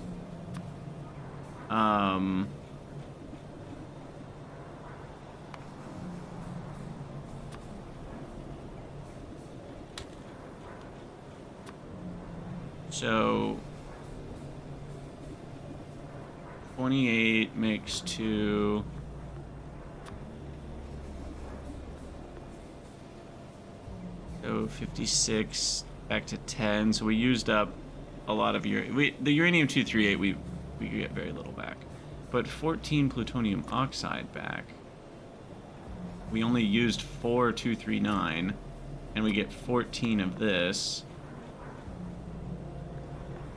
So 28 makes 2. So 56 back to 10. So we used up a lot of uranium. The uranium-238 we get very little back. But 14 plutonium oxide back. We only used 4 239, and we get 14 of this,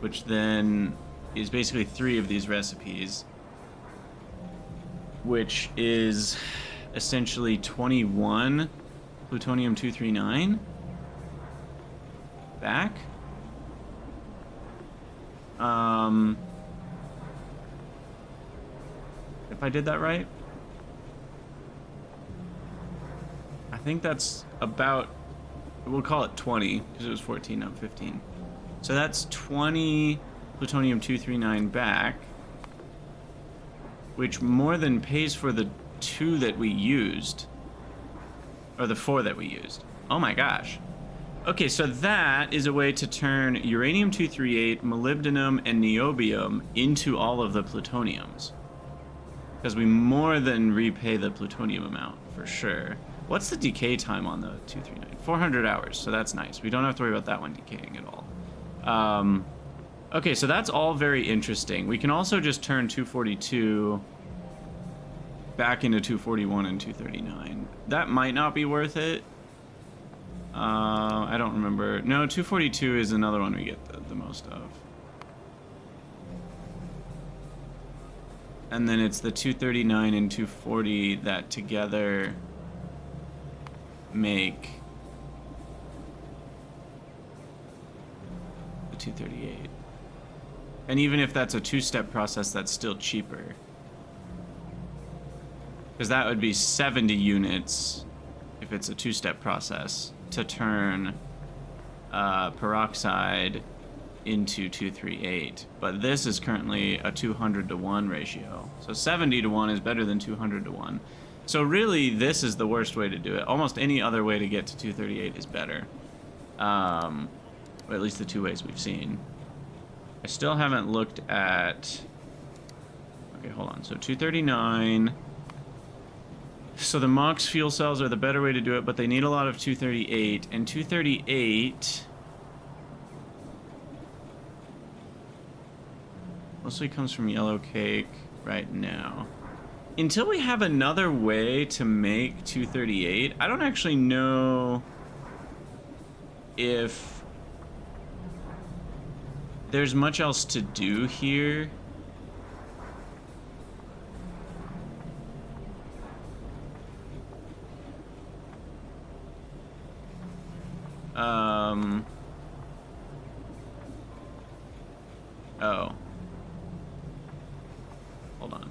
which then is basically 3 of these recipes, which is essentially 21 plutonium-239 back. If I did that right, I think that's about, we'll call it 20 because it was 14, not 15. So that's 20 plutonium-239 back, which more than pays for the 2 that we used, or the 4 that we used. Oh my gosh. Okay, so that is a way to turn uranium-238, molybdenum, and niobium into all of the plutoniums. Because we more than repay the plutonium amount, for sure. What's the decay time on the 239? 400 hours, so that's nice. We don't have to worry about that one decaying at all. Okay, so that's all very interesting. We can also just turn 242 back into 241 and 239. That might not be worth it. I don't remember. No, 242 is another one we get the most of. And then it's the 239 and 240 that together make the 238. And even if that's a two-step process, that's still cheaper. Because that would be 70 units if it's a two-step process to turn peroxide into 238. But this is currently a 200 to 1 ratio. So 70 to 1 is better than 200 to 1. So really, this is the worst way to do it. Almost any other way to get to 238 is better. Or at least the two ways we've seen. I still haven't looked at... Okay, hold on. So 239... So the MOX fuel cells are the better way to do it, but they need a lot of 238. And 238... mostly comes from yellow cake right now. Until we have another way to make 238, I don't actually know if there's much else to do here. Oh. Hold on.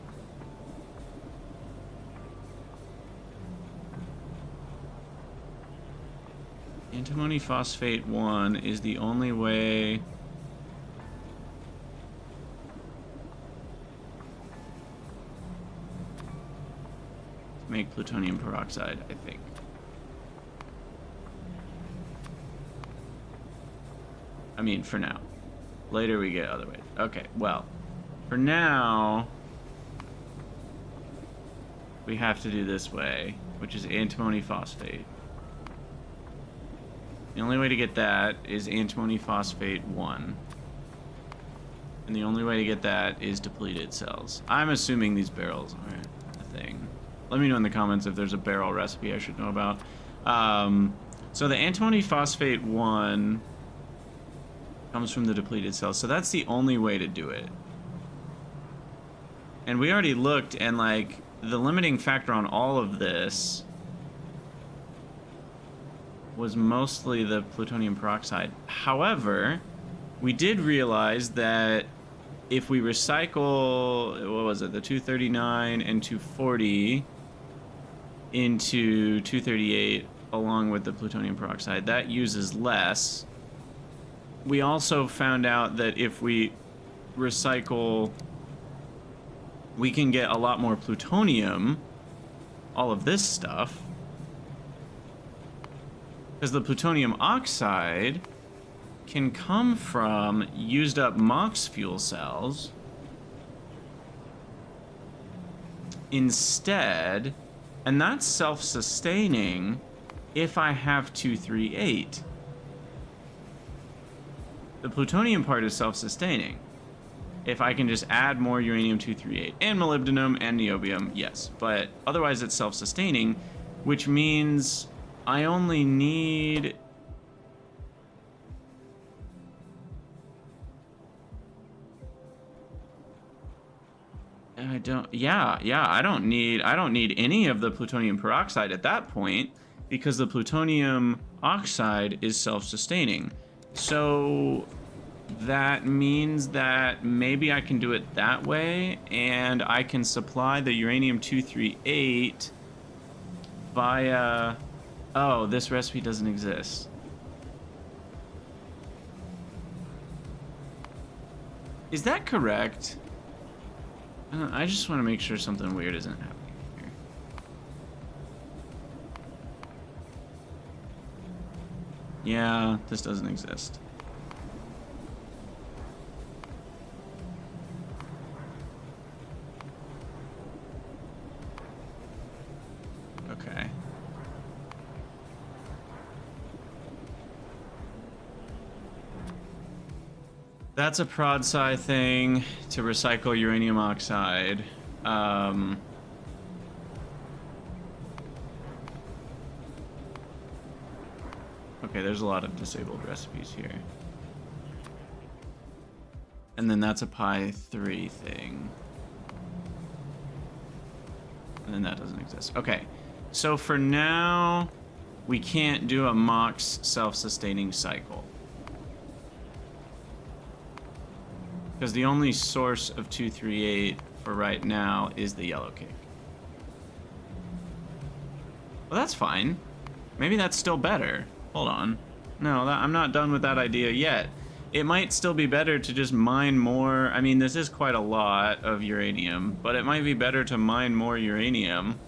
Antimony phosphate 1 is the only way to make plutonium peroxide, I think. I mean, for now. Later we get other ways. Okay, well, for now, we have to do this way, which is antimony phosphate. The only way to get that is antimony phosphate 1. And the only way to get that is depleted cells. I'm assuming these barrels aren't a thing. Let me know in the comments if there's a barrel recipe I should know about. So the antimony phosphate 1 comes from the depleted cells. So that's the only way to do it. And we already looked, and like the limiting factor on all of this was mostly the plutonium peroxide. However, we did realize that if we recycle, what was it, the 239 and 240 into 238 along with the plutonium peroxide, that uses less. We also found out that if we recycle, we can get a lot more plutonium, all of this stuff, because the plutonium oxide can come from used up MOX fuel cells instead, and that's self-sustaining if I have 238. The plutonium part is self-sustaining. If I can just add more uranium-238 and molybdenum and niobium, yes. But otherwise it's self-sustaining, which means I only need... I don't need any of the plutonium peroxide at that point, because the plutonium oxide is self-sustaining. So that means that maybe I can do it that way, and I can supply the uranium-238 via... Oh, this recipe doesn't exist. Is that correct? I just want to make sure something weird isn't happening here. Yeah, this doesn't exist. Okay. That's a prod psi thing to recycle uranium oxide. Okay, there's a lot of disabled recipes here. And then that's a pi3 thing. And then that doesn't exist. Okay, so for now, we can't do a MOX self-sustaining cycle. Because the only source of 238 for right now is the yellow cake. Well, that's fine. Maybe that's still better. Hold on. No, I'm not done with that idea yet. It might still be better to just mine more. I mean, this is quite a lot of uranium, but it might be better to mine more uranium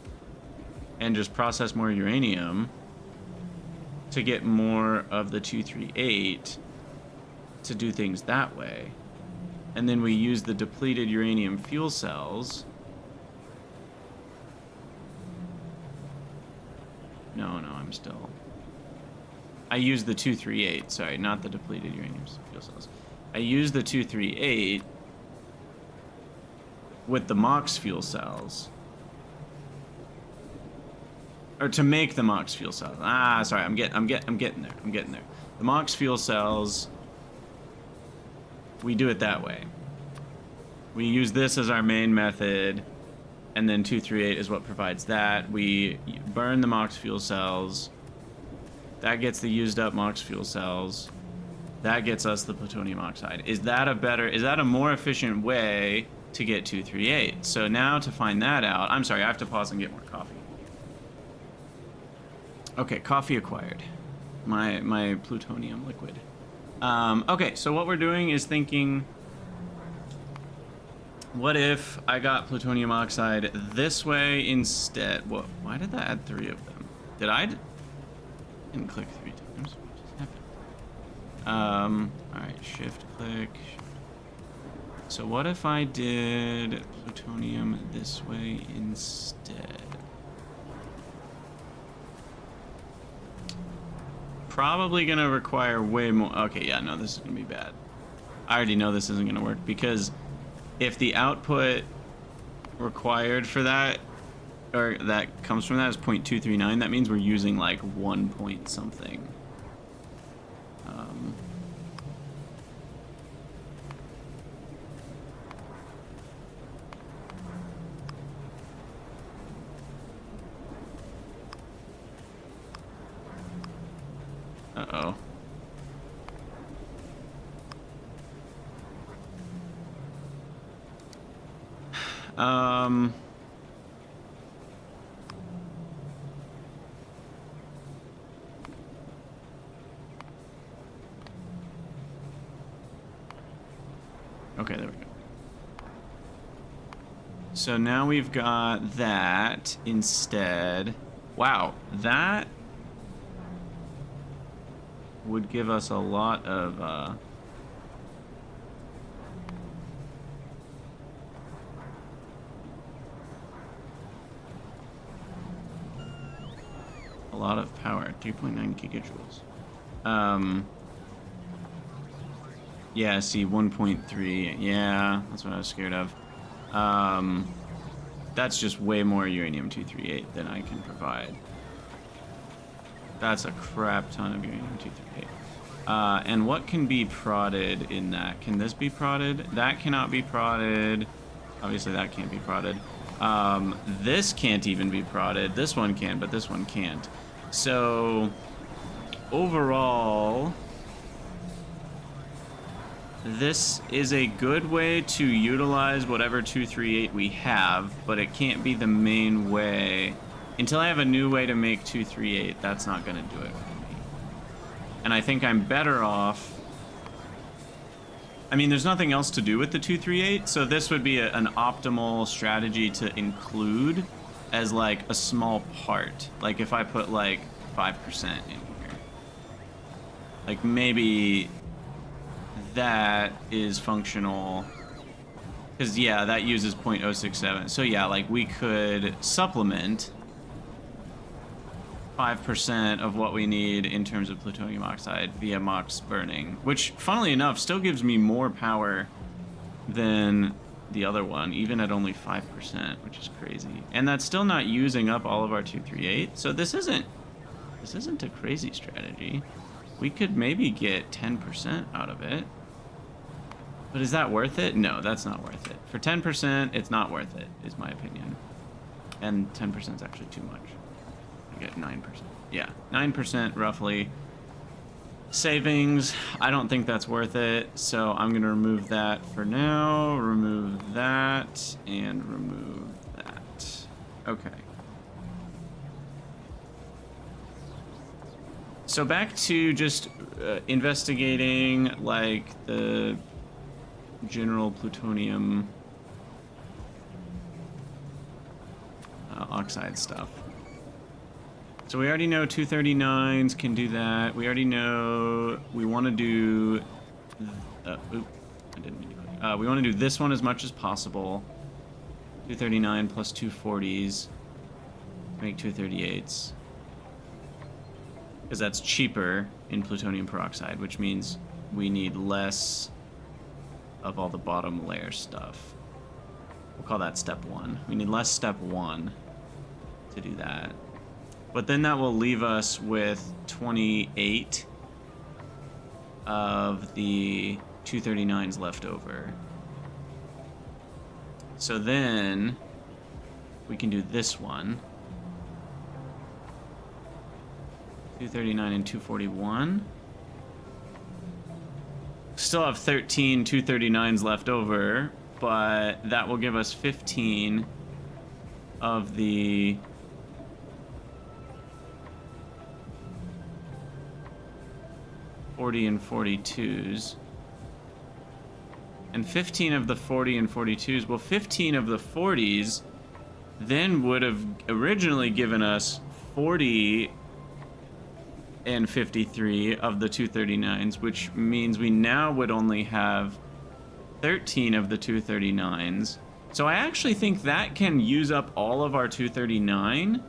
and just process more uranium to get more of the 238 to do things that way. And then we use the depleted uranium fuel cells. No, I'm still... I use the 238, sorry, not the depleted uranium fuel cells. I use the 238 with the MOX fuel cells. Or to make the MOX fuel cells. Ah, sorry, I'm getting there. The MOX fuel cells, we do it that way. We use this as our main method, and then 238 is what provides that. We burn the MOX fuel cells. That gets the used up MOX fuel cells. That gets us the plutonium oxide. Is that a more efficient way to get 238? So now to find that out, I'm sorry, I have to pause and get more coffee. Okay, coffee acquired. My plutonium liquid. Okay, so what we're doing is thinking, what if I got plutonium oxide this way instead? Whoa, why did that add 3 of them? Didn't click 3 times. What just happened? Alright, shift click. So what if I did plutonium this way instead? Probably gonna require way more. Okay, yeah, no, this is gonna be bad. I already know this isn't gonna work because if the output required for that, or that comes from that, is 0.239, that means we're using like 1 point something. Uh-oh. Okay, there we go. So now we've got that instead. Wow, that would give us a lot of power, 3.9 gigajoules. Yeah, see, 1.3. Yeah, that's what I was scared of. That's just way more uranium-238 than I can provide. That's a crap ton of uranium-238. And what can be prodded in that? Can this be prodded? That cannot be prodded. Obviously, that can't be prodded. This can't even be prodded. This one can, but this one can't. So, overall, this is a good way to utilize whatever 238 we have, but it can't be the main way. Until I have a new way to make 238, that's not going to do it for me. And I think I'm better off... I mean, there's nothing else to do with the 238, so this would be an optimal strategy to include as, like, a small part. Like, if I put, like, 5% in here. Like maybe that is functional. Because, yeah, that uses 0.067. So, yeah, like we could supplement 5% of what we need in terms of plutonium oxide via MOX burning, which, funnily enough, still gives me more power than the other one, even at only 5%, which is crazy. And that's still not using up all of our 238. So this isn't a crazy strategy. We could maybe get 10% out of it. But is that worth it? No, that's not worth it. For 10%, it's not worth it, is my opinion. And 10% is actually too much. I get 9%. Yeah, 9% roughly. Savings, I don't think that's worth it, so I'm going to remove that for now. Remove that, and remove that. Okay. So back to just investigating, like, the general plutonium oxide stuff. So we already know 239s can do that. We already know we want to do we want to do this one as much as possible. 239 plus 240s make 238s, because that's cheaper in plutonium peroxide, which means we need less of all the bottom layer stuff. We'll call that step 1. We need less step 1 to do that. But then that will leave us with 28 of the 239s left over. So then we can do this one. 239 and 241. Still have 13 239s left over, but that will give us 15 of the '40 and 42s. And 15 of the 40 and 42s. Well, 15 of the 40s then would have originally given us 40 and 53 of the 239s, which means we now would only have 13 of the 239s. So I actually think that can use up all of our 239.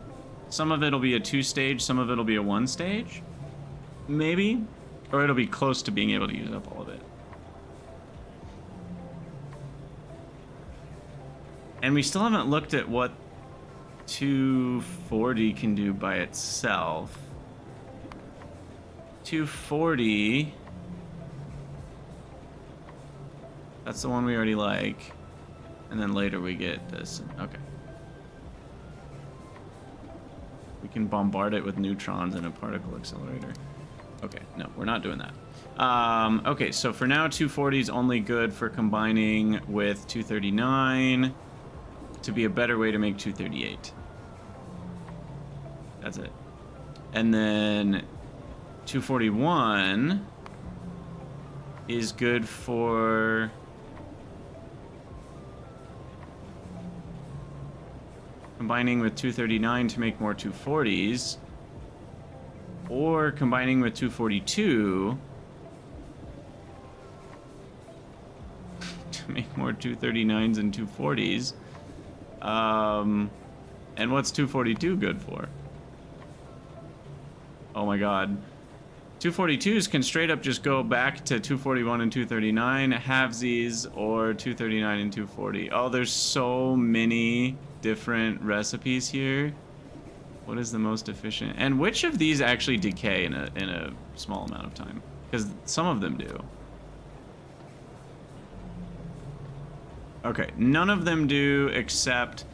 Some of it'll be a 2-stage, some of it'll be a 1-stage, maybe, or it'll be close to being able to use up all of it. And we still haven't looked at what 240 can do by itself. 240, that's the one we already like, and then later we get this. Okay, we can bombard it with neutrons and a particle accelerator. Okay, no, we're not doing that. Okay, so for now 240 is only good for combining with 239 to be a better way to make 238. That's it. And then 241 is good for combining with 239 to make more 240s, or combining with 242 to make more 239s and 240s. And what's 242 good for? Oh my god. 242s can straight up just go back to 241 and 239, halvesies, or 239 and 240. Oh, there's so many different recipes here. What is the most efficient? And which of these actually decay in a small amount of time? Because some of them do. Okay, none of them do, except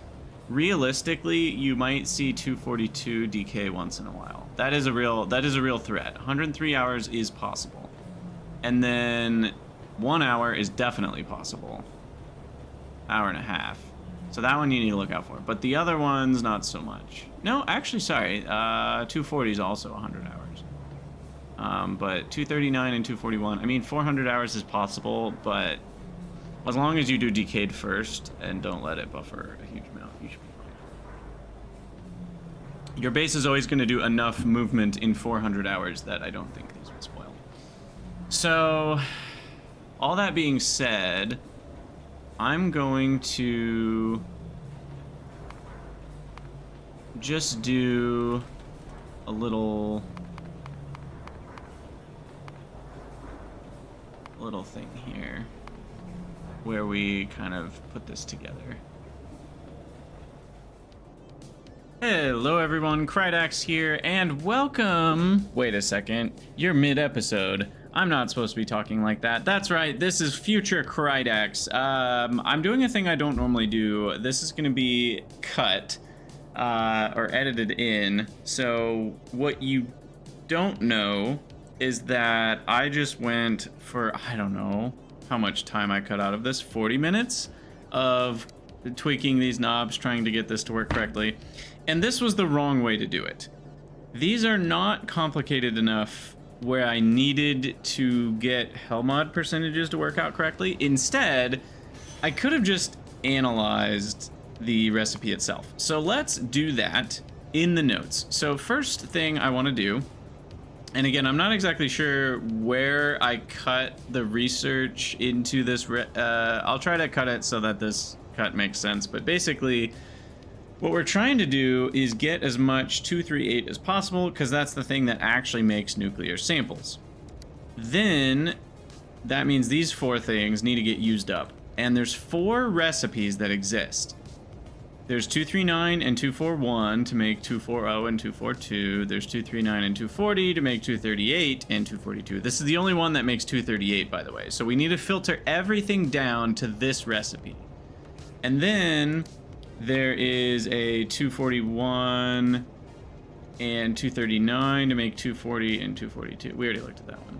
realistically you might see 242 decay once in a while. That is a real threat. 103 hours is possible. And then 1 hour is definitely possible. Hour and a half. So that one you need to look out for. But the other ones, not so much. No, actually, sorry. 240 is also 100 hours. But 239 and 241, I mean, 400 hours is possible, but as long as you do decayed first and don't let it buffer a huge amount, you should be fine. Your base is always going to do enough movement in 400 hours that I don't think these will spoil. So, all that being said, I'm going to just do a little thing here where we kind of put this together. Hello everyone, Krydax here, and welcome. Wait a second, you're mid-episode. I'm not supposed to be talking like that. That's right, this is future Krydax. I'm doing a thing I don't normally do. This is gonna be cut, or edited in. So what you don't know is that I just went for, I don't know how much time I cut out of this, 40 minutes of tweaking these knobs, trying to get this to work correctly. And this was the wrong way to do it. These are not complicated enough where I needed to get hell mod percentages to work out correctly. Instead, I could have just analyzed the recipe itself. So let's do that in the notes. So first thing I want to do, and again, I'm not exactly sure where I cut the research into this. I'll try to cut it so that this cut makes sense. But basically, what we're trying to do is get as much 238 as possible, because that's the thing that actually makes nuclear samples. Then that means these four things need to get used up. And there's four recipes that exist. There's 239 and 241 to make 240 and 242. There's 239 and 240 to make 238 and 242. This is the only one that makes 238, by the way. So we need to filter everything down to this recipe. And then there is a 241 and 239 to make 240 and 242. We already looked at that one.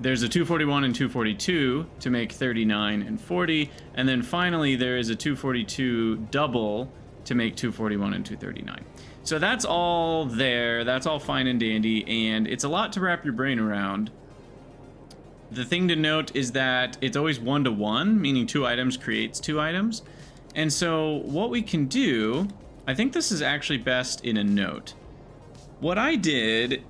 There's a 241 and 242 to make 39 and 40. And then finally, there is a 242 double to make 241 and 239. So that's all there. That's all fine and dandy. And it's a lot to wrap your brain around. The thing to note is that it's always 1-to-1, meaning 2 items creates 2 items. And so what we can do, I think this is actually best in a note. What I did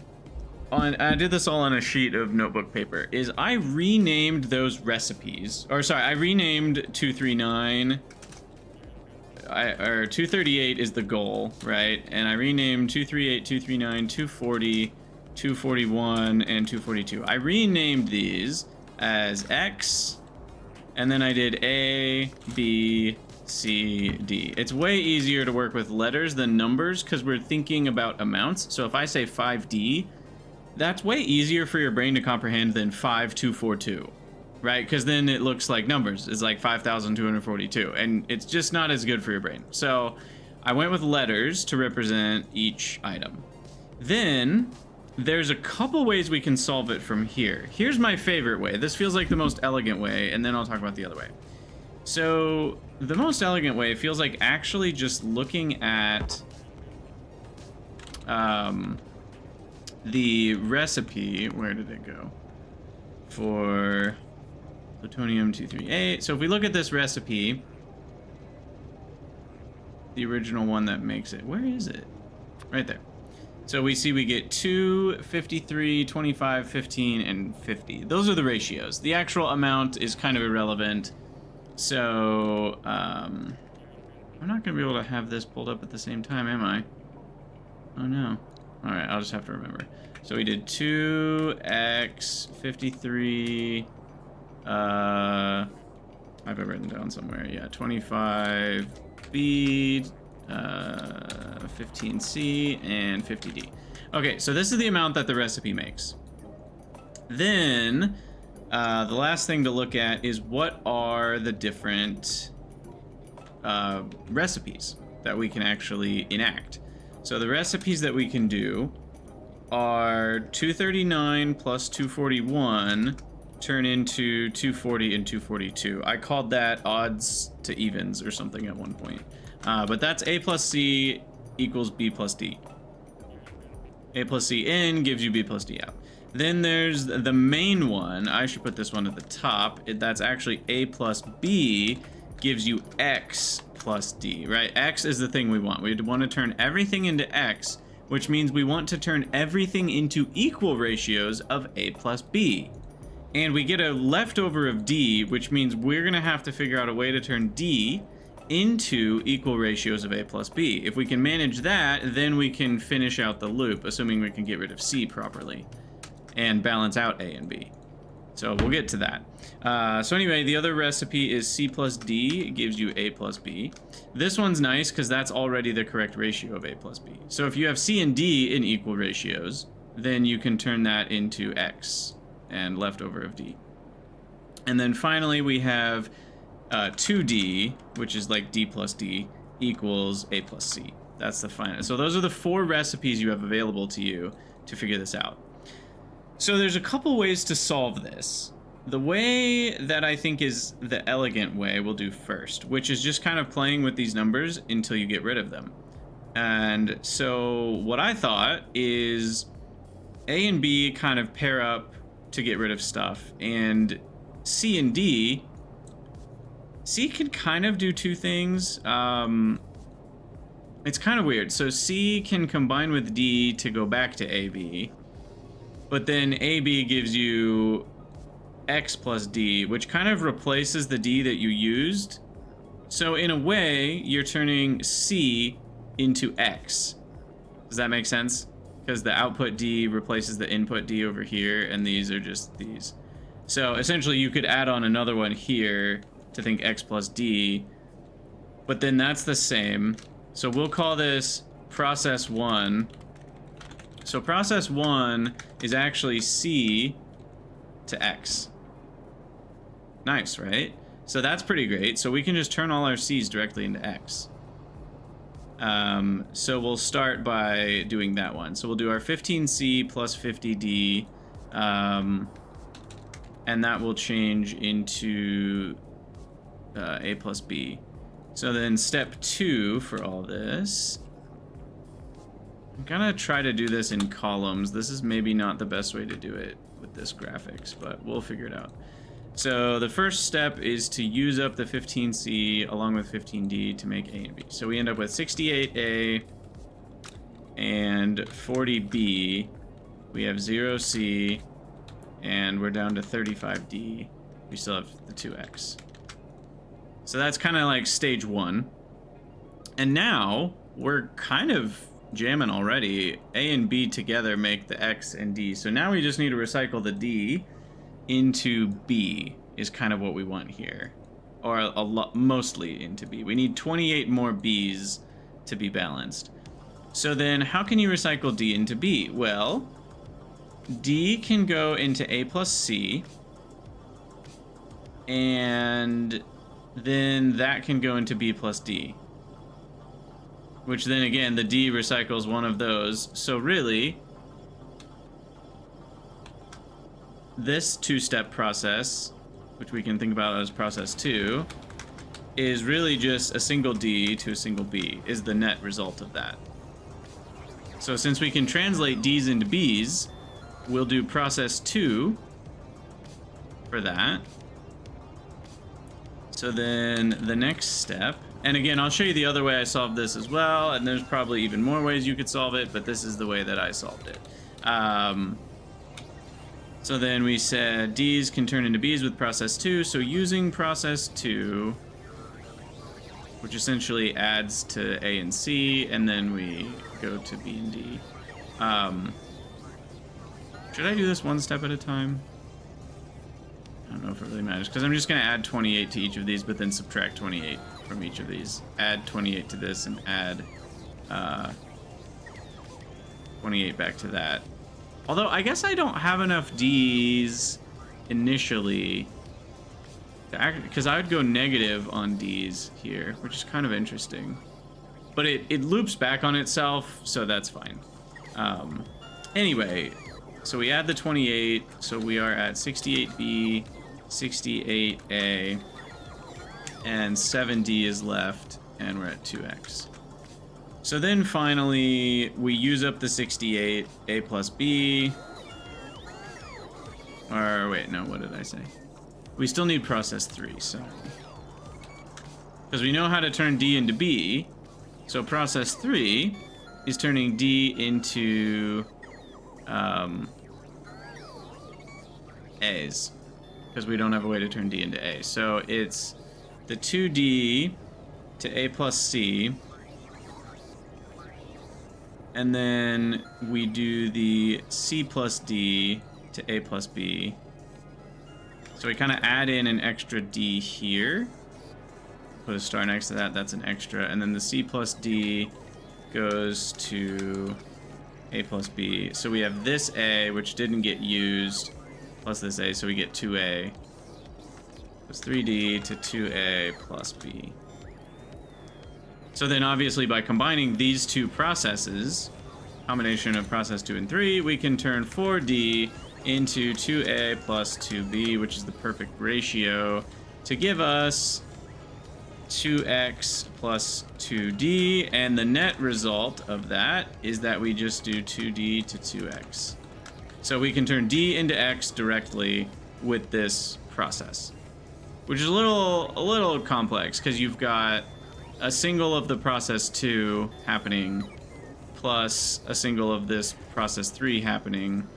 this all on a sheet of notebook paper, is I renamed those recipes, or sorry, I renamed 239, or 238 is the goal, right? And I renamed 238, 239, 240, 241, and 242. I renamed these as X, and then I did A, B, C, D. It's way easier to work with letters than numbers because we're thinking about amounts. So if I say 5D, that's way easier for your brain to comprehend than 5242, right? Because then it looks like numbers. It's like 5,242, and it's just not as good for your brain. So I went with letters to represent each item. Then there's a couple ways we can solve it from here. Here's my favorite way. This feels like the most elegant way, and then I'll talk about the other way. So the most elegant way feels like actually just looking at the recipe. Where did it go? For plutonium-238. So if we look at this recipe, the original one that makes it, where is it? Right there. So we see we get 2, 53, 25, 15, and 50. Those are the ratios. The actual amount is kind of irrelevant. So, I'm not going to be able to have this pulled up at the same time, am I? Oh, no. All right, I'll just have to remember. So we did 2x 53. I have it written down somewhere. Yeah, 25b, 15c, and 50d. Okay, so this is the amount that the recipe makes. Then the last thing to look at is what are the different recipes that we can actually enact. So the recipes that we can do are 239 plus 241 turn into 240 and 242. I called that odds to evens or something at one point. But that's A plus C equals B plus D. A plus C in gives you B plus D out. Then there's the main one. I should put this one at the top. That's actually A plus B gives you X plus D, right? X is the thing we want. We want to turn everything into X, which means we want to turn everything into equal ratios of A plus B. And we get a leftover of D, which means we're going to have to figure out a way to turn D into equal ratios of A plus B. If we can manage that, then we can finish out the loop, assuming we can get rid of C properly and balance out A and B. So we'll get to that. So anyway, the other recipe is C plus D. It gives you A plus B. This one's nice because that's already the correct ratio of A plus B. So if you have C and D in equal ratios, then you can turn that into X and leftover of D. And then finally we have 2D, which is like D plus D, equals A plus C. That's the final. So those are the 4 recipes you have available to you to figure this out. So there's a couple ways to solve this. The way that I think is the elegant way we'll do first, which is just kind of playing with these numbers until you get rid of them. And so what I thought is A and B kind of pair up to get rid of stuff, and C and D, C can kind of do 2 things. It's kind of weird. So C can combine with D to go back to AB, but then AB gives you X plus D, which kind of replaces the D that you used. So in a way, you're turning C into X. Does that make sense? Because the output D replaces the input D over here, and these are just these. So essentially you could add on another one here to think X plus D, but then that's the same. So we'll call this process 1. So process 1 is actually C to X. Nice, right? So that's pretty great. So we can just turn all our C's directly into X. So we'll start by doing that one. So we'll do our 15C plus 50D, and that will change into A plus B. So then step 2 for all this, I'm gonna try to do this in columns. This is maybe not the best way to do it with this graphics, but we'll figure it out. So the first step is to use up the 15C along with 15D to make A and B. So we end up with 68A and 40B. We have 0C, and we're down to 35D. We still have the 2X. So that's kind of like stage 1. And now we're kind of jamming already. A and B together make the X and D. So now we just need to recycle the D into B is kind of what we want here, or a lot, mostly into B. We need 28 more B's to be balanced. So then how can you recycle D into B? Well, D can go into A plus C, and then that can go into B plus D, which then again, the D recycles one of those. So really, this 2-step process, which we can think about as process 2, is really just a single D to a single B, is the net result of that. So since we can translate D's into B's, we'll do process 2 for that. So then the next step, and again, I'll show you the other way I solved this as well, and there's probably even more ways you could solve it, but this is the way that I solved it. So then we said D's can turn into B's with process 2. So using process 2, which essentially adds to A and C, and then we go to B and D. Should I do this one step at a time? I don't know if it really matters, because I'm just going to add 28 to each of these, but then subtract 28 from each of these. Add 28 to this and add 28 back to that. Although, I guess I don't have enough D's initially, because I would go negative on D's here, which is kind of interesting. But it loops back on itself, so that's fine. Anyway, so we add the 28, so we are at 68B, 68A, and 7D is left, and we're at 2X. So then finally, we use up the 68, A plus B. Or wait, no, what did I say? We still need process 3, so. Because we know how to turn D into B. So process 3 is turning D into A's. because we don't have a way to turn D into A. So it's the 2D to A plus C, and then we do the C plus D to A plus B. So we kind of add in an extra D here. Put a star next to that, that's an extra. And then the C plus D goes to A plus B. So we have this A, which didn't get used, plus this A, so we get 2A. It's 3D to 2A plus B. So then obviously by combining these two processes, combination of process 2 and 3, we can turn 4D into 2A plus 2B, which is the perfect ratio to give us 2x plus 2d, and the net result of that is that we just do 2d to 2x. So we can turn d into x directly with this process, which is a little complex because you've got a single of the process 2 happening plus a single of this process 3 happening,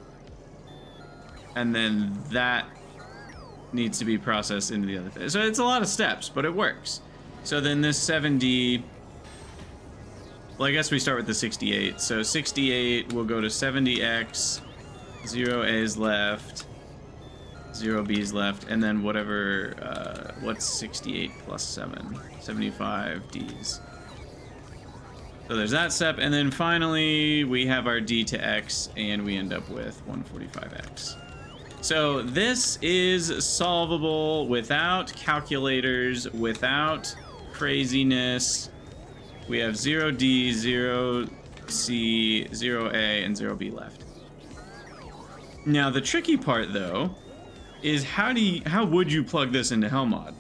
and then that needs to be processed into the other thing. So it's a lot of steps, but it works. So then this 7D, well, I guess we start with the 68. So 68 will go to 70x, 0A's left, 0B's left, and then whatever, what's 68 plus 7? 75 D's. So there's that step, and then finally we have our D to X, and we end up with 145X. So this is solvable without calculators, without craziness. We have 0D, 0C, 0A, and 0B left. Now the tricky part though is how would you plug this into Helmod?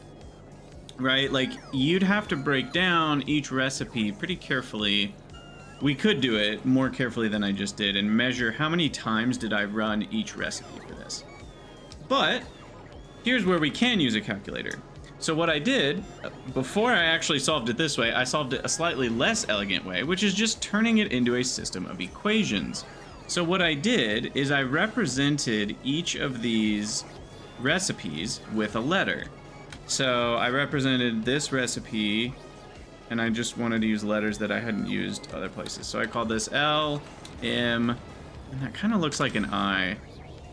Right? Like you'd have to break down each recipe pretty carefully. We could do it more carefully than I just did and measure how many times did I run each recipe for this. But here's where we can use a calculator. So what I did, before I actually solved it this way, I solved it a slightly less elegant way, which is just turning it into a system of equations. So what I did is I represented each of these recipes with a letter. So I represented this recipe, and I just wanted to use letters that I hadn't used other places. So I called this L, M, and that kind of looks like an I.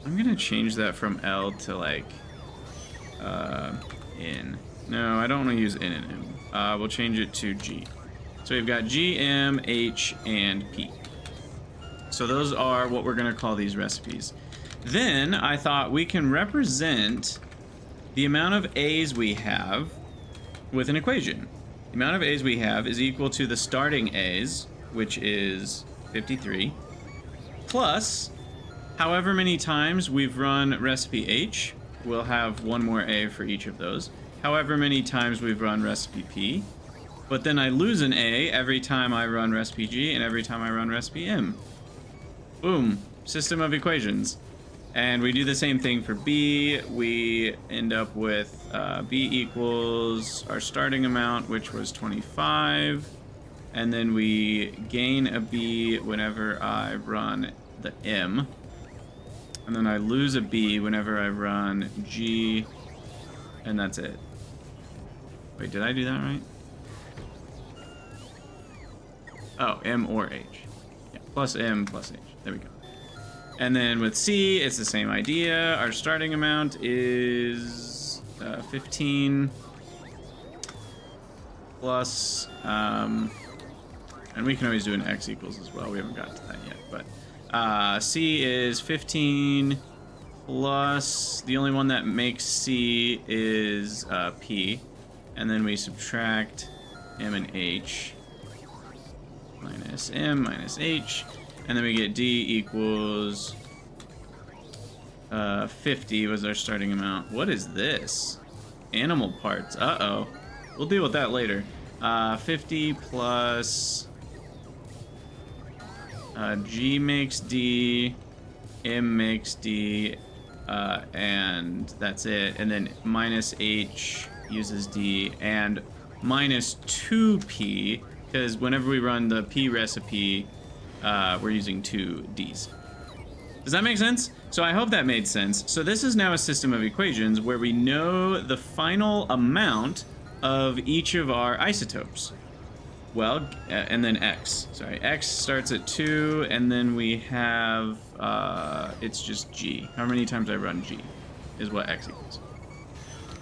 I'm gonna change that from L to like N. No, I don't want to use N and M. We'll change it to G. So we've got G, M, H, and P. So those are what we're gonna call these recipes. Then I thought we can represent the amount of A's we have with an equation. The amount of A's we have is equal to the starting A's, which is 53, plus however many times we've run recipe H. We'll have one more A for each of those. However many times we've run recipe P, but then I lose an A every time I run recipe G and every time I run recipe M. Boom, system of equations. And we do the same thing for B. We end up with B equals our starting amount, which was 25. And then we gain a B whenever I run the M. And then I lose a B whenever I run G. And that's it. Wait, did I do that right? Oh, M or H. Yeah, plus M plus H. There we go. And then with C, it's the same idea. Our starting amount is 15 plus, and we can always do an X equals as well. We haven't got to that yet, but C is 15 plus, the only one that makes C is P, and then we subtract M and H, minus M minus H, and then we get D equals 50 was our starting amount. What is this? Animal parts. Uh-oh. We'll deal with that later. 50 plus G makes D, M makes D, and that's it. And then minus H uses D, and minus 2P, because whenever we run the P recipe, we're using 2 Ds. Does that make sense? So I hope that made sense. So this is now a system of equations where we know the final amount of each of our isotopes. Well, and then x. Sorry, x starts at 2, and then we have, it's just g. How many times I run g is what x equals.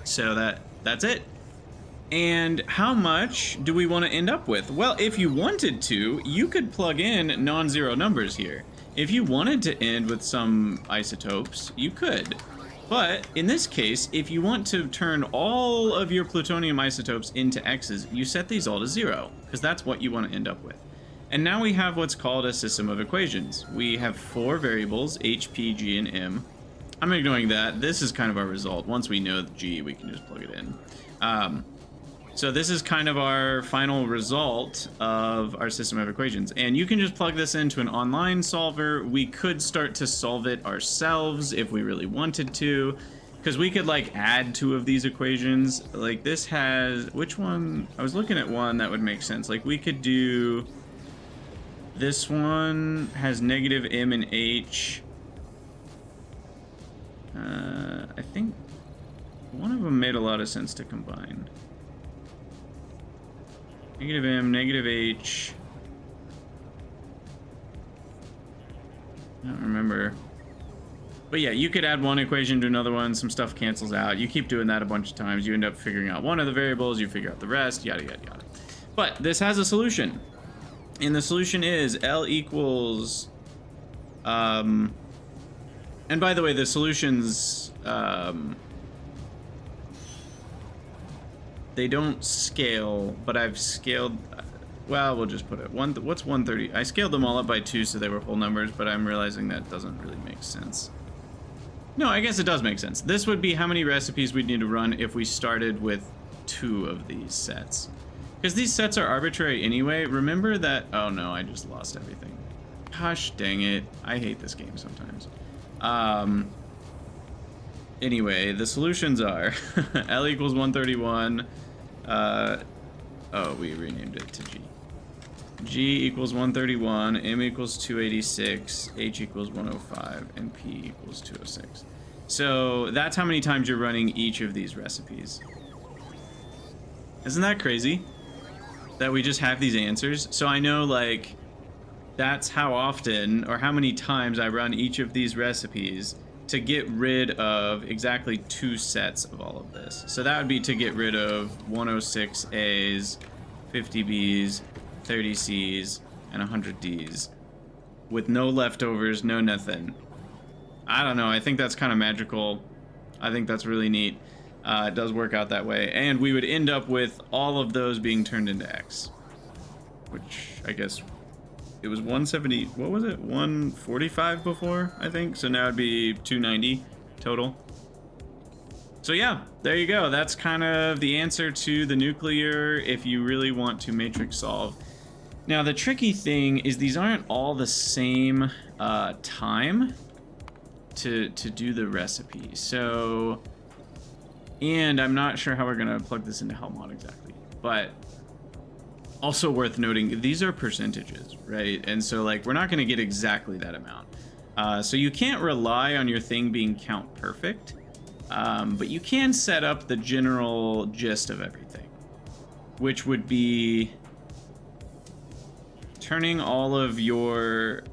So that's it. And how much do we want to end up with? Well, if you wanted to, you could plug in non-zero numbers here. If you wanted to end with some isotopes, you could. But in this case, if you want to turn all of your plutonium isotopes into X's, you set these all to 0, because that's what you want to end up with. And now we have what's called a system of equations. We have 4 variables, H, P, G, and M. I'm ignoring that. This is kind of our result. Once we know the G, we can just plug it in. So this is kind of our final result of our system of equations. And you can just plug this into an online solver. We could start to solve it ourselves if we really wanted to, because we could like add 2 of these equations. Like this has, which one? I was looking at one that would make sense. Like we could do, this one has negative M and H. I think one of them made a lot of sense to combine. Negative M, negative H. I don't remember. But yeah, you could add one equation to another one, some stuff cancels out. You keep doing that a bunch of times, you end up figuring out one of the variables, you figure out the rest, yada yada yada. But this has a solution. And the solution is L equals... and by the way, the solutions... they don't scale, but I've scaled, well, we'll just put it, what's 130? I scaled them all up by 2 so they were whole numbers, but I'm realizing that doesn't really make sense. No, I guess it does make sense. This would be how many recipes we'd need to run if we started with 2 of these sets. Because these sets are arbitrary anyway. Remember that, oh no, I just lost everything. Gosh dang it, I hate this game sometimes. Anyway, the solutions are L equals 131. Oh, we renamed it to G. G equals 131, M equals 286, H equals 105, and P equals 206. So that's how many times you're running each of these recipes. Isn't that crazy? That we just have these answers? So I know, like, that's how often or how many times I run each of these recipes to get rid of exactly 2 sets of all of this. So that would be to get rid of 106 A's, 50 B's, 30 C's, and 100 D's. With no leftovers, no nothing. I don't know, I think that's kind of magical. I think that's really neat. It does work out that way. And we would end up with all of those being turned into X. Which, I guess... it was 170, what was it? 145 before, I think. So now it'd be 290 total. So yeah, there you go. That's kind of the answer to the nuclear if you really want to matrix solve. Now the tricky thing is these aren't all the same time to do the recipe. So, and I'm not sure how we're gonna plug this into HelpMod exactly, but also worth noting, these are percentages, right? And so like, we're not gonna get exactly that amount. So you can't rely on your thing being count perfect, but you can set up the general gist of everything, which would be turning all of your...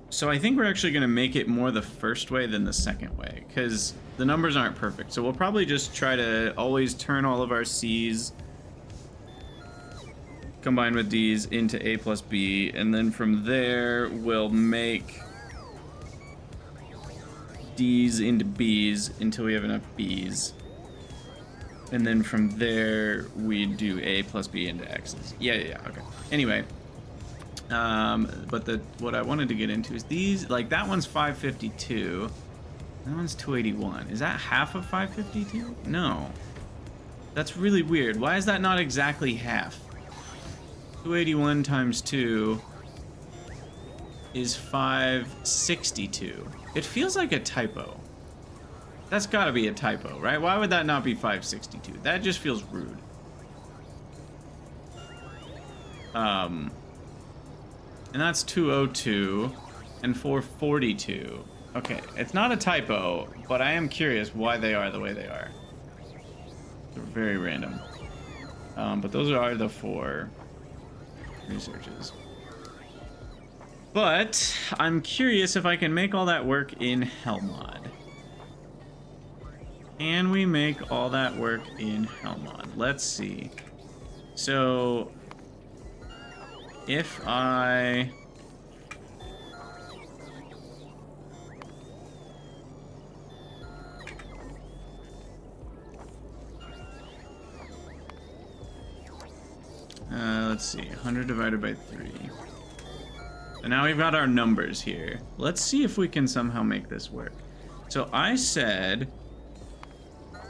So I think we're actually gonna make it more the first way than the second way, because the numbers aren't perfect. So we'll probably just try to always turn all of our C's combined with D's into A plus B, and then from there we'll make D's into B's until we have enough B's, and then from there we do A plus B into X's. Yeah, okay. Anyway, but what I wanted to get into is these, like that one's 552, that one's 281. Is that half of 552? No, that's really weird. Why is that not exactly half? 281 times 2 is 562. It feels like a typo. That's gotta be a typo, right? Why would that not be 562? That just feels rude. And that's 202 and 442. Okay, it's not a typo, but I am curious why they are the way they are. They're very random. But those are the 4 researches. But I'm curious if I can make all that work in Hellmod. Can we make all that work in Hellmod? Let's see. So if I let's see, 100 divided by 3. So now we've got our numbers here. Let's see if we can somehow make this work. So I said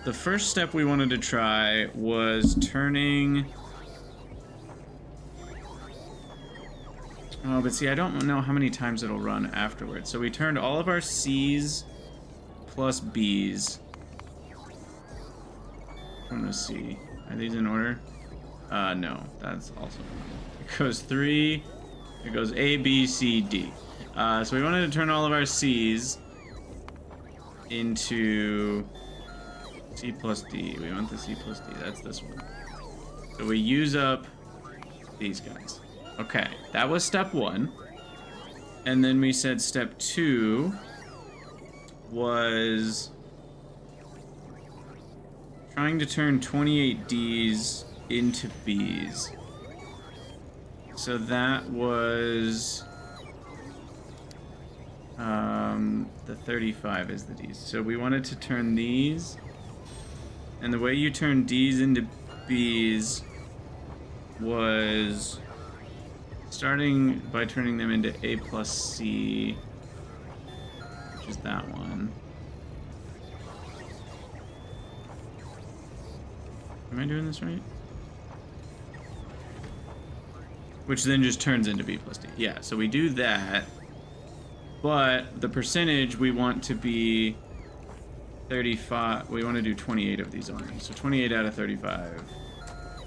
the first step we wanted to try was turning... Oh, but see, I don't know how many times it'll run afterwards. So we turned all of our C's plus B's. I'm gonna see. Are these in order? No, that's also it goes 3, it goes A, B, C, D. So we wanted to turn all of our C's into C plus D. We want the C plus D, that's this one. So we use up these guys. Okay, that was step 1. And then we said step 2 was trying to turn 28 D's into B's. So that was the 35 is the D's. So we wanted to turn these, and the way you turn D's into B's was starting by turning them into A plus C, which is that one. Am I doing this right? Which then just turns into B plus D. Yeah, so we do that, but the percentage we want to be 35. We want to do 28 of these only. So 28 out of 35,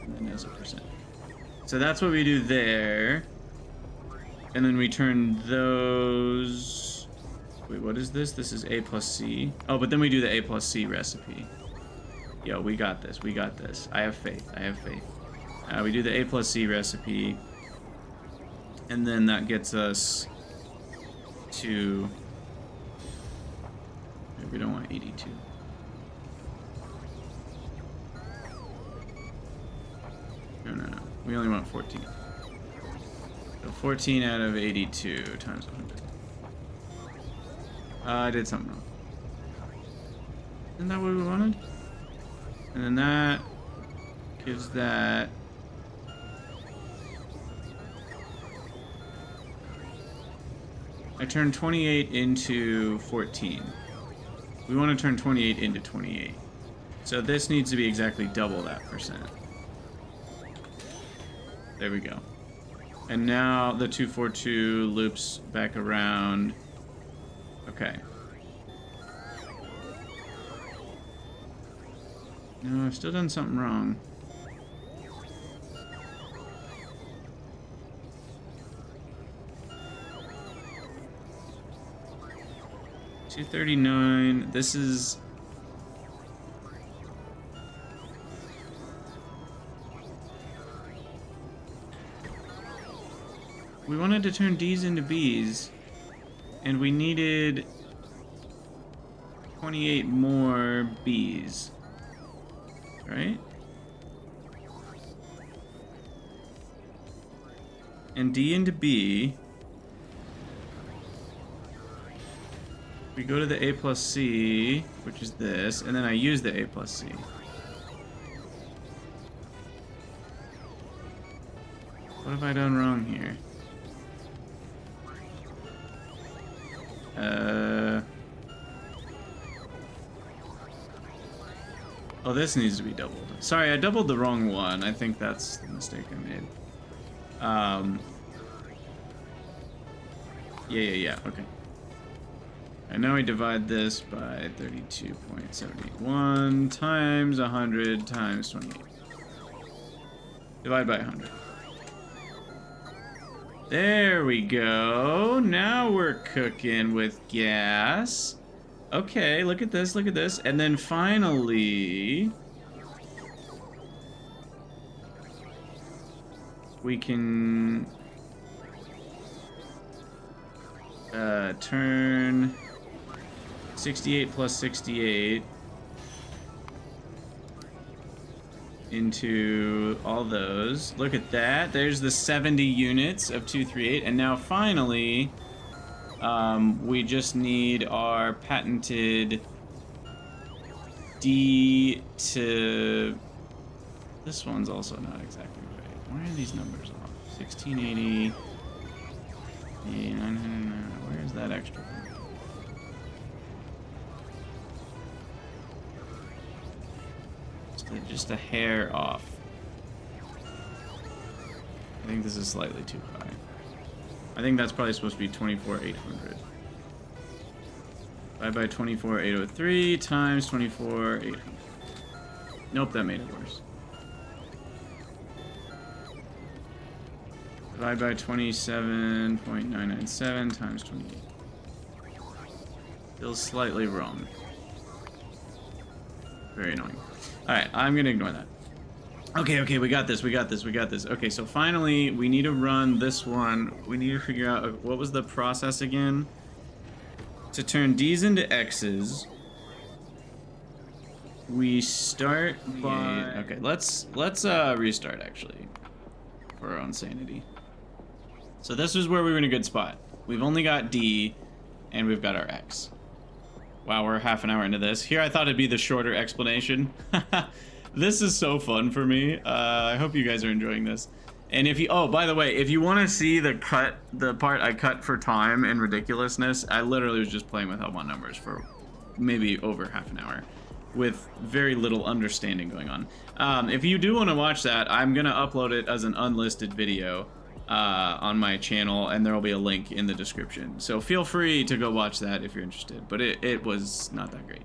and then as a percent. So that's what we do there. And then we turn those... Wait, what is this? This is A plus C. Oh, but then we do the A plus C recipe. Yo, we got this. We got this. I have faith. I have faith. We do the A plus C recipe. And then that gets us to... We don't want 82. No, no, no. We only want 14. So 14 out of 82 times 100. I did something wrong. Isn't that what we wanted? And then that gives that... I turned 28 into 14. We want to turn 28 into 28. So this needs to be exactly double that percent. There we go. And now the 242 loops back around. Okay. No, I've still done something wrong. $239. This is... We wanted to turn D's into B's, and we needed 28 more B's, right? And D into B, we go to the A plus C, which is this, and then I use the A plus C. What have I done wrong here? Oh, this needs to be doubled. Sorry, I doubled the wrong one. I think that's the mistake I made. Yeah, okay. And now we divide this by 32.781 times 100 times 28. Divide by 100. There we go. Now we're cooking with gas. Okay, look at this, look at this. And then finally, we can turn 68 plus 68 into all those. Look at that. There's the 70 units of 238. And now finally, we just need our patented D to... This one's also not exactly right. Why are these numbers off? 1680. 900. Where's that extra one? Just a hair off. I think this is slightly too high. I think that's probably supposed to be 24,800. Divide by 24,803 times 24,800. Nope, that made it worse. Divide by 27.997 times 28. Feels slightly wrong. Very annoying. Alright, I'm gonna ignore that. Okay, we got this, we got this, we got this. Okay, so finally, we need to run this one. We need to figure out, what was the process again? To turn D's into X's, we start by... Okay, let's restart, actually, for our own sanity. So this is where we were in a good spot. We've only got D, and we've got our X. Wow, we're half an hour into this. Here, I thought it'd be the shorter explanation. This is so fun for me. I hope you guys are enjoying this. And if you, oh, by the way, if you want to see the part I cut for time and ridiculousness, I literally was just playing with L1 numbers for maybe over half an hour with very little understanding going on. If you do want to watch that, I'm going to upload it as an unlisted video on my channel, and there will be a link in the description. So feel free to go watch that if you're interested, but it was not that great.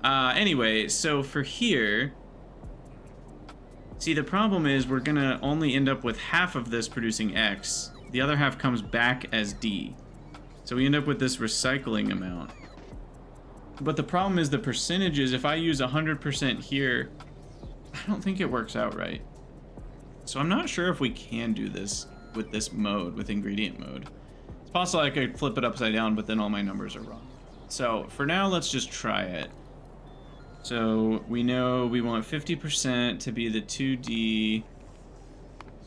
Anyway, so for here, see, the problem is we're gonna only end up with half of this producing X. The other half comes back as D. So we end up with this recycling amount. But the problem is the percentages. If I use 100% here, I don't think it works out right. So I'm not sure if we can do this with this mode, with ingredient mode. It's possible I could flip it upside down, but then all my numbers are wrong. So for now, let's just try it. So we know we want 50% to be the 2D.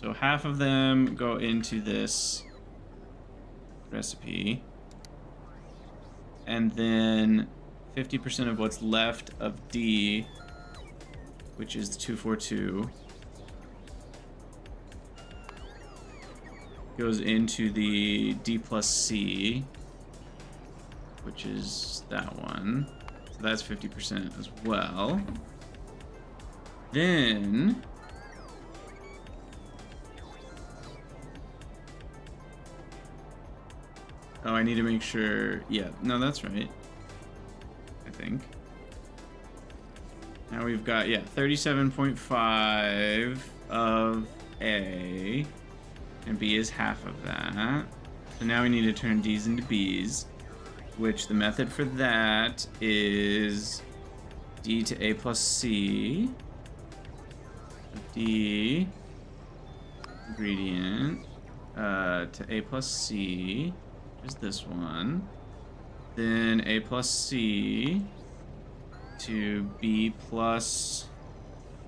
So half of them go into this recipe. And then 50% of what's left of D, which is the 242, goes into the D plus C, which is that one. So that's 50% as well. Then oh, I need to make sure. Yeah, no, that's right. I think. Now we've got, yeah, 37.5 of A. And B is half of that. So now we need to turn D's into B's, which the method for that is D to A plus C. D ingredient to A plus C, which is this one. Then A plus C to B plus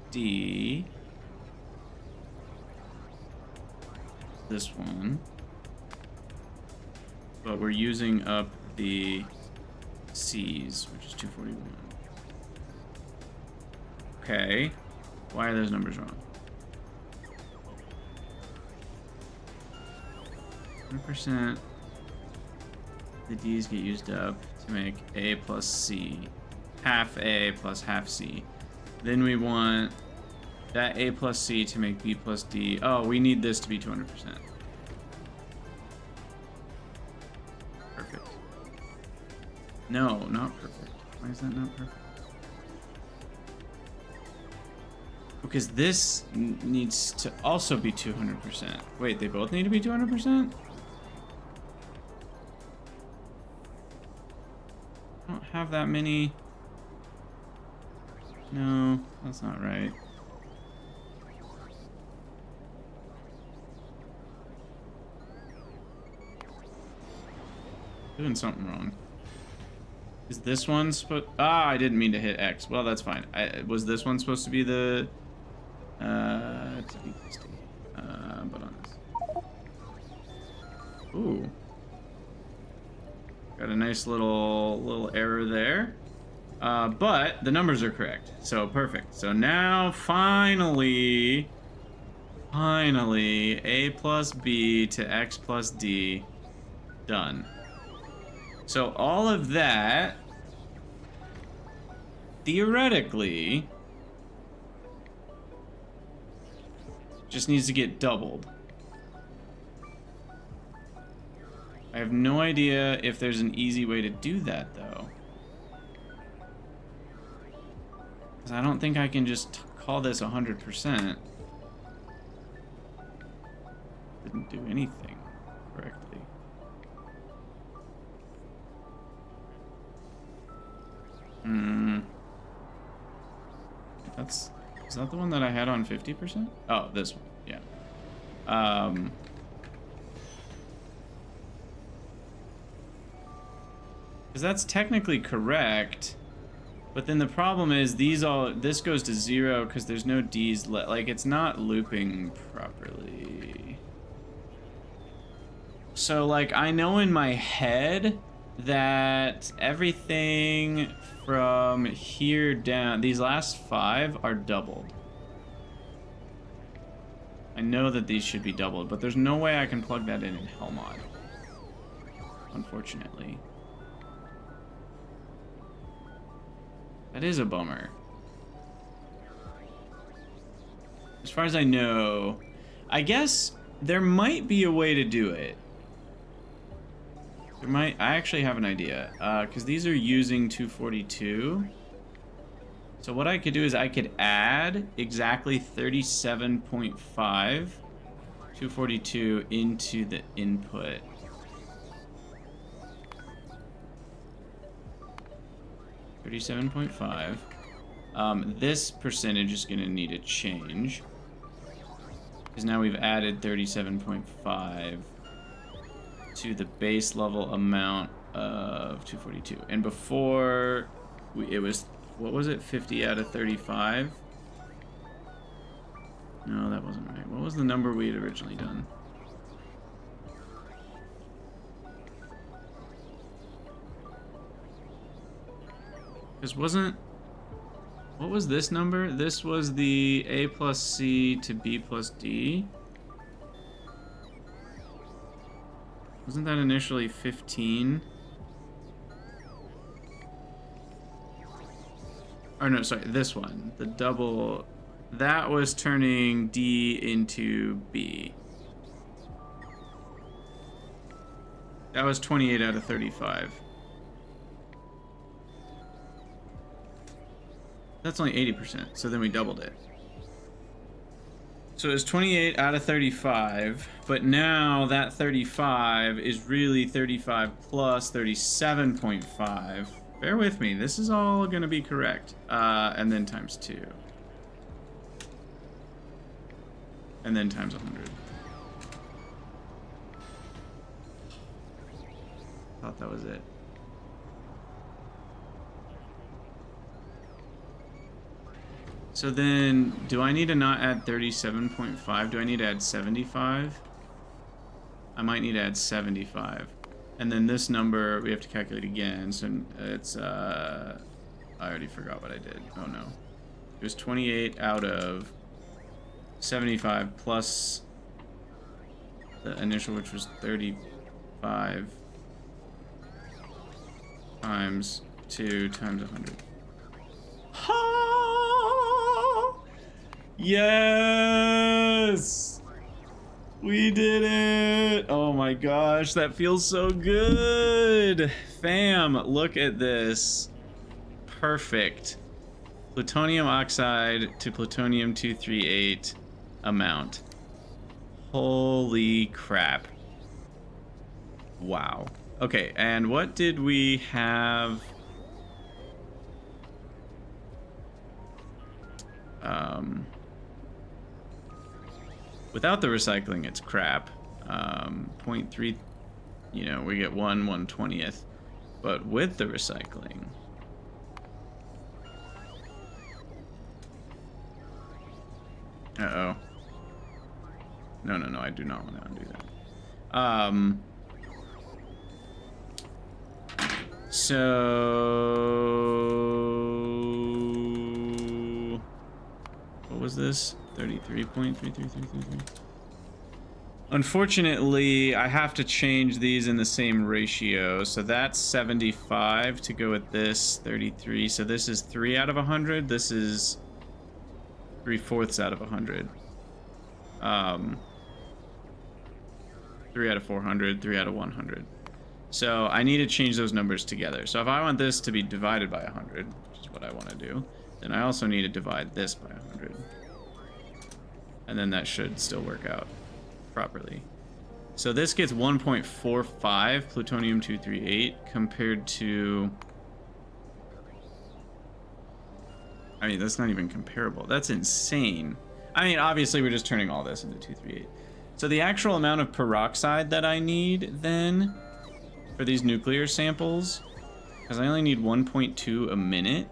D. This one, but we're using up the C's, which is 241. Okay, why are those numbers wrong? 100%. The D's get used up to make A plus C, half A plus half C. Then we want that A plus C to make B plus D. Oh, we need this to be 200%. Perfect. No, not perfect. Why is that not perfect? Because this needs to also be 200%. Wait, they both need to be 200%? I don't have that many. No, that's not right. Doing something wrong. Is this one supposed... Ah, I didn't mean to hit X. Well, that's fine. Was this one supposed to be the... but on this. Ooh. Got a nice little error there. But the numbers are correct. So perfect. So now finally A plus B to X plus D done. So all of that theoretically just needs to get doubled. I have no idea if there's an easy way to do that though. Because I don't think I can just call this 100%. Didn't do anything correctly. Is that the one that I had on 50%? Oh, this one, yeah. Because that's technically correct, but then the problem is this goes to 0 because there's no D's like it's not looping properly. So like I know in my head that everything from here down, these last 5 are doubled. I know that these should be doubled, but there's no way I can plug that in Helmod, unfortunately. That is a bummer. As far as I know, I guess there might be a way to do it. I actually have an idea, because these are using 242. So what I could do is I could add exactly 37.5 242 into the input. $37.5. This percentage is going to need a change, because now we've added 37.5 to the base level amount of 242. And before, it was, what was it, 50 out of 35? No, that wasn't right. What was the number we had originally done? This wasn't... What was this number? This was the A plus C to B plus D. Wasn't that initially 15? Or no, sorry, this one. The double... That was turning D into B. That was 28 out of 35. That's only 80%, so then we doubled it. So it's 28 out of 35, but now that 35 is really 35 plus 37.5. Bear with me, this is all gonna be correct. And then times 2. And then times 100. Thought that was it. So then, do I need to not add 37.5? Do I need to add 75? I might need to add 75. And then this number, we have to calculate again. So it's, I already forgot what I did. Oh no. It was 28 out of 75 plus the initial, which was 35 times 2 times 100. Yes! We did it! Oh my gosh, that feels so good! Fam, look at this. Perfect. Plutonium oxide to plutonium-238 amount. Holy crap. Wow. Okay, and what did we have? Without the recycling, it's crap. 0.3, you know, we get 1/120th. But with the recycling... Uh-oh. No, I do not want to undo that. So... What was this? 33.33333. Unfortunately, I have to change these in the same ratio. So that's 75 to go with this 33. So this is 3 out of 100. This is 3/4 out of 100. 3 out of 400, 3 out of 100. So I need to change those numbers together. So if I want this to be divided by 100, which is what I want to do, then I also need to divide this by 100. And then that should still work out properly. So this gets 1.45 plutonium-238 compared to... I mean, that's not even comparable. That's insane. I mean, obviously, we're just turning all this into 238. So the actual amount of peroxide that I need, then, for these nuclear samples, because I only need 1.2 a minute.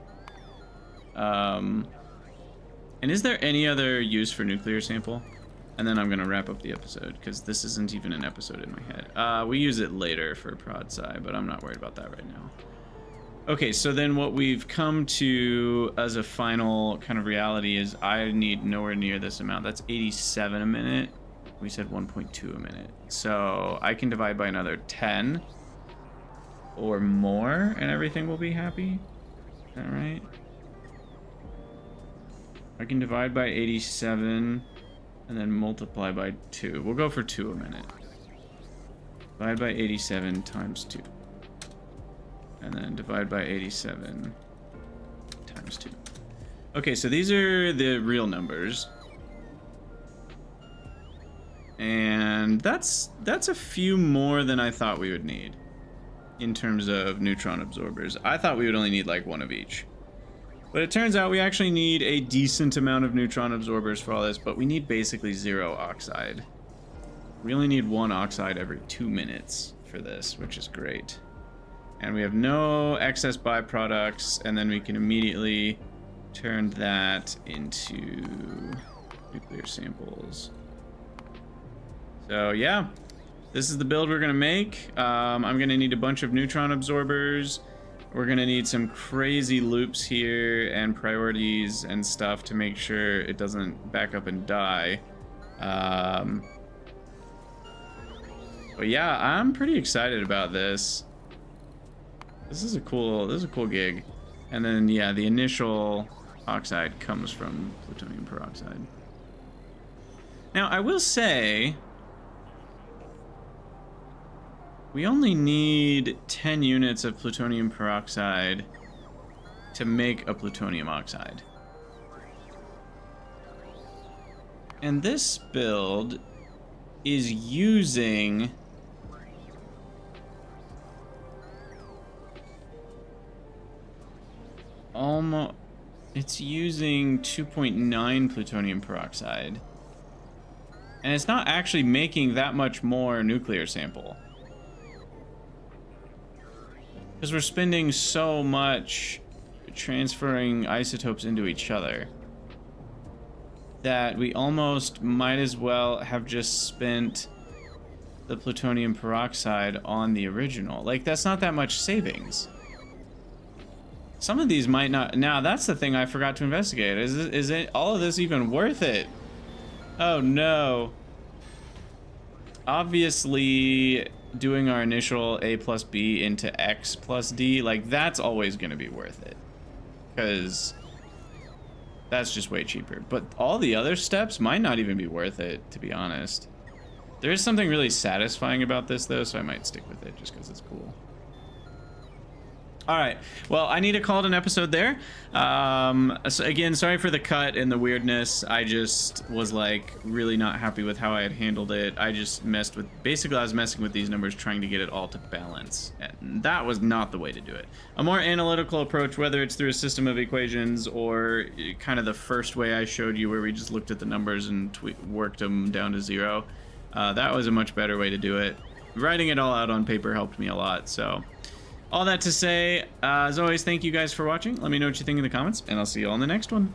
And is there any other use for nuclear sample? And then I'm going to wrap up the episode, because this isn't even an episode in my head. We use it later for prod sci, but I'm not worried about that right now. Okay, so then what we've come to as a final kind of reality is I need nowhere near this amount. That's 87 a minute. We said 1.2 a minute. So I can divide by another 10 or more and everything will be happy. Is that right? I can divide by 87 and then multiply by 2. We'll go for 2 a minute. Divide by 87 times 2. And then divide by 87 times 2. Okay, so these are the real numbers. And that's a few more than I thought we would need in terms of neutron absorbers. I thought we would only need like one of each. But it turns out we actually need a decent amount of neutron absorbers for all this, but we need basically 0 oxide. We only need 1 oxide every 2 minutes for this, which is great. And we have no excess byproducts, and then we can immediately turn that into nuclear samples. So yeah, this is the build we're gonna make. I'm gonna need a bunch of neutron absorbers. We're gonna need some crazy loops here and priorities and stuff to make sure it doesn't back up and die. But yeah, I'm pretty excited about this. This is a cool gig. And then yeah, the initial oxide comes from plutonium peroxide. Now I will say we only need 10 units of plutonium peroxide to make a plutonium oxide. And this build is using it's using 2.9 plutonium peroxide. And it's not actually making that much more nuclear sample. Because we're spending so much transferring isotopes into each other that we almost might as well have just spent the plutonium peroxide on the original. Like, that's not that much savings. Some of these might not. Now, that's the thing I forgot to investigate. Is it all of this even worth it? Oh no. Obviously, doing our initial A plus B into X plus D, like, that's always going to be worth it. Because that's just way cheaper. But all the other steps might not even be worth it, to be honest. There is something really satisfying about this, though, so I might stick with it just because it's cool. All right. Well, I need to call it an episode there. So again, sorry for the cut and the weirdness. I just was like really not happy with how I had handled it. I just messed with, basically I was messing with these numbers trying to get it all to balance. And that was not the way to do it. A more analytical approach, whether it's through a system of equations or kind of the first way I showed you where we just looked at the numbers and worked them down to 0. That was a much better way to do it. Writing it all out on paper helped me a lot, so... All that to say, as always, thank you guys for watching. Let me know what you think in the comments, and I'll see you all in the next one.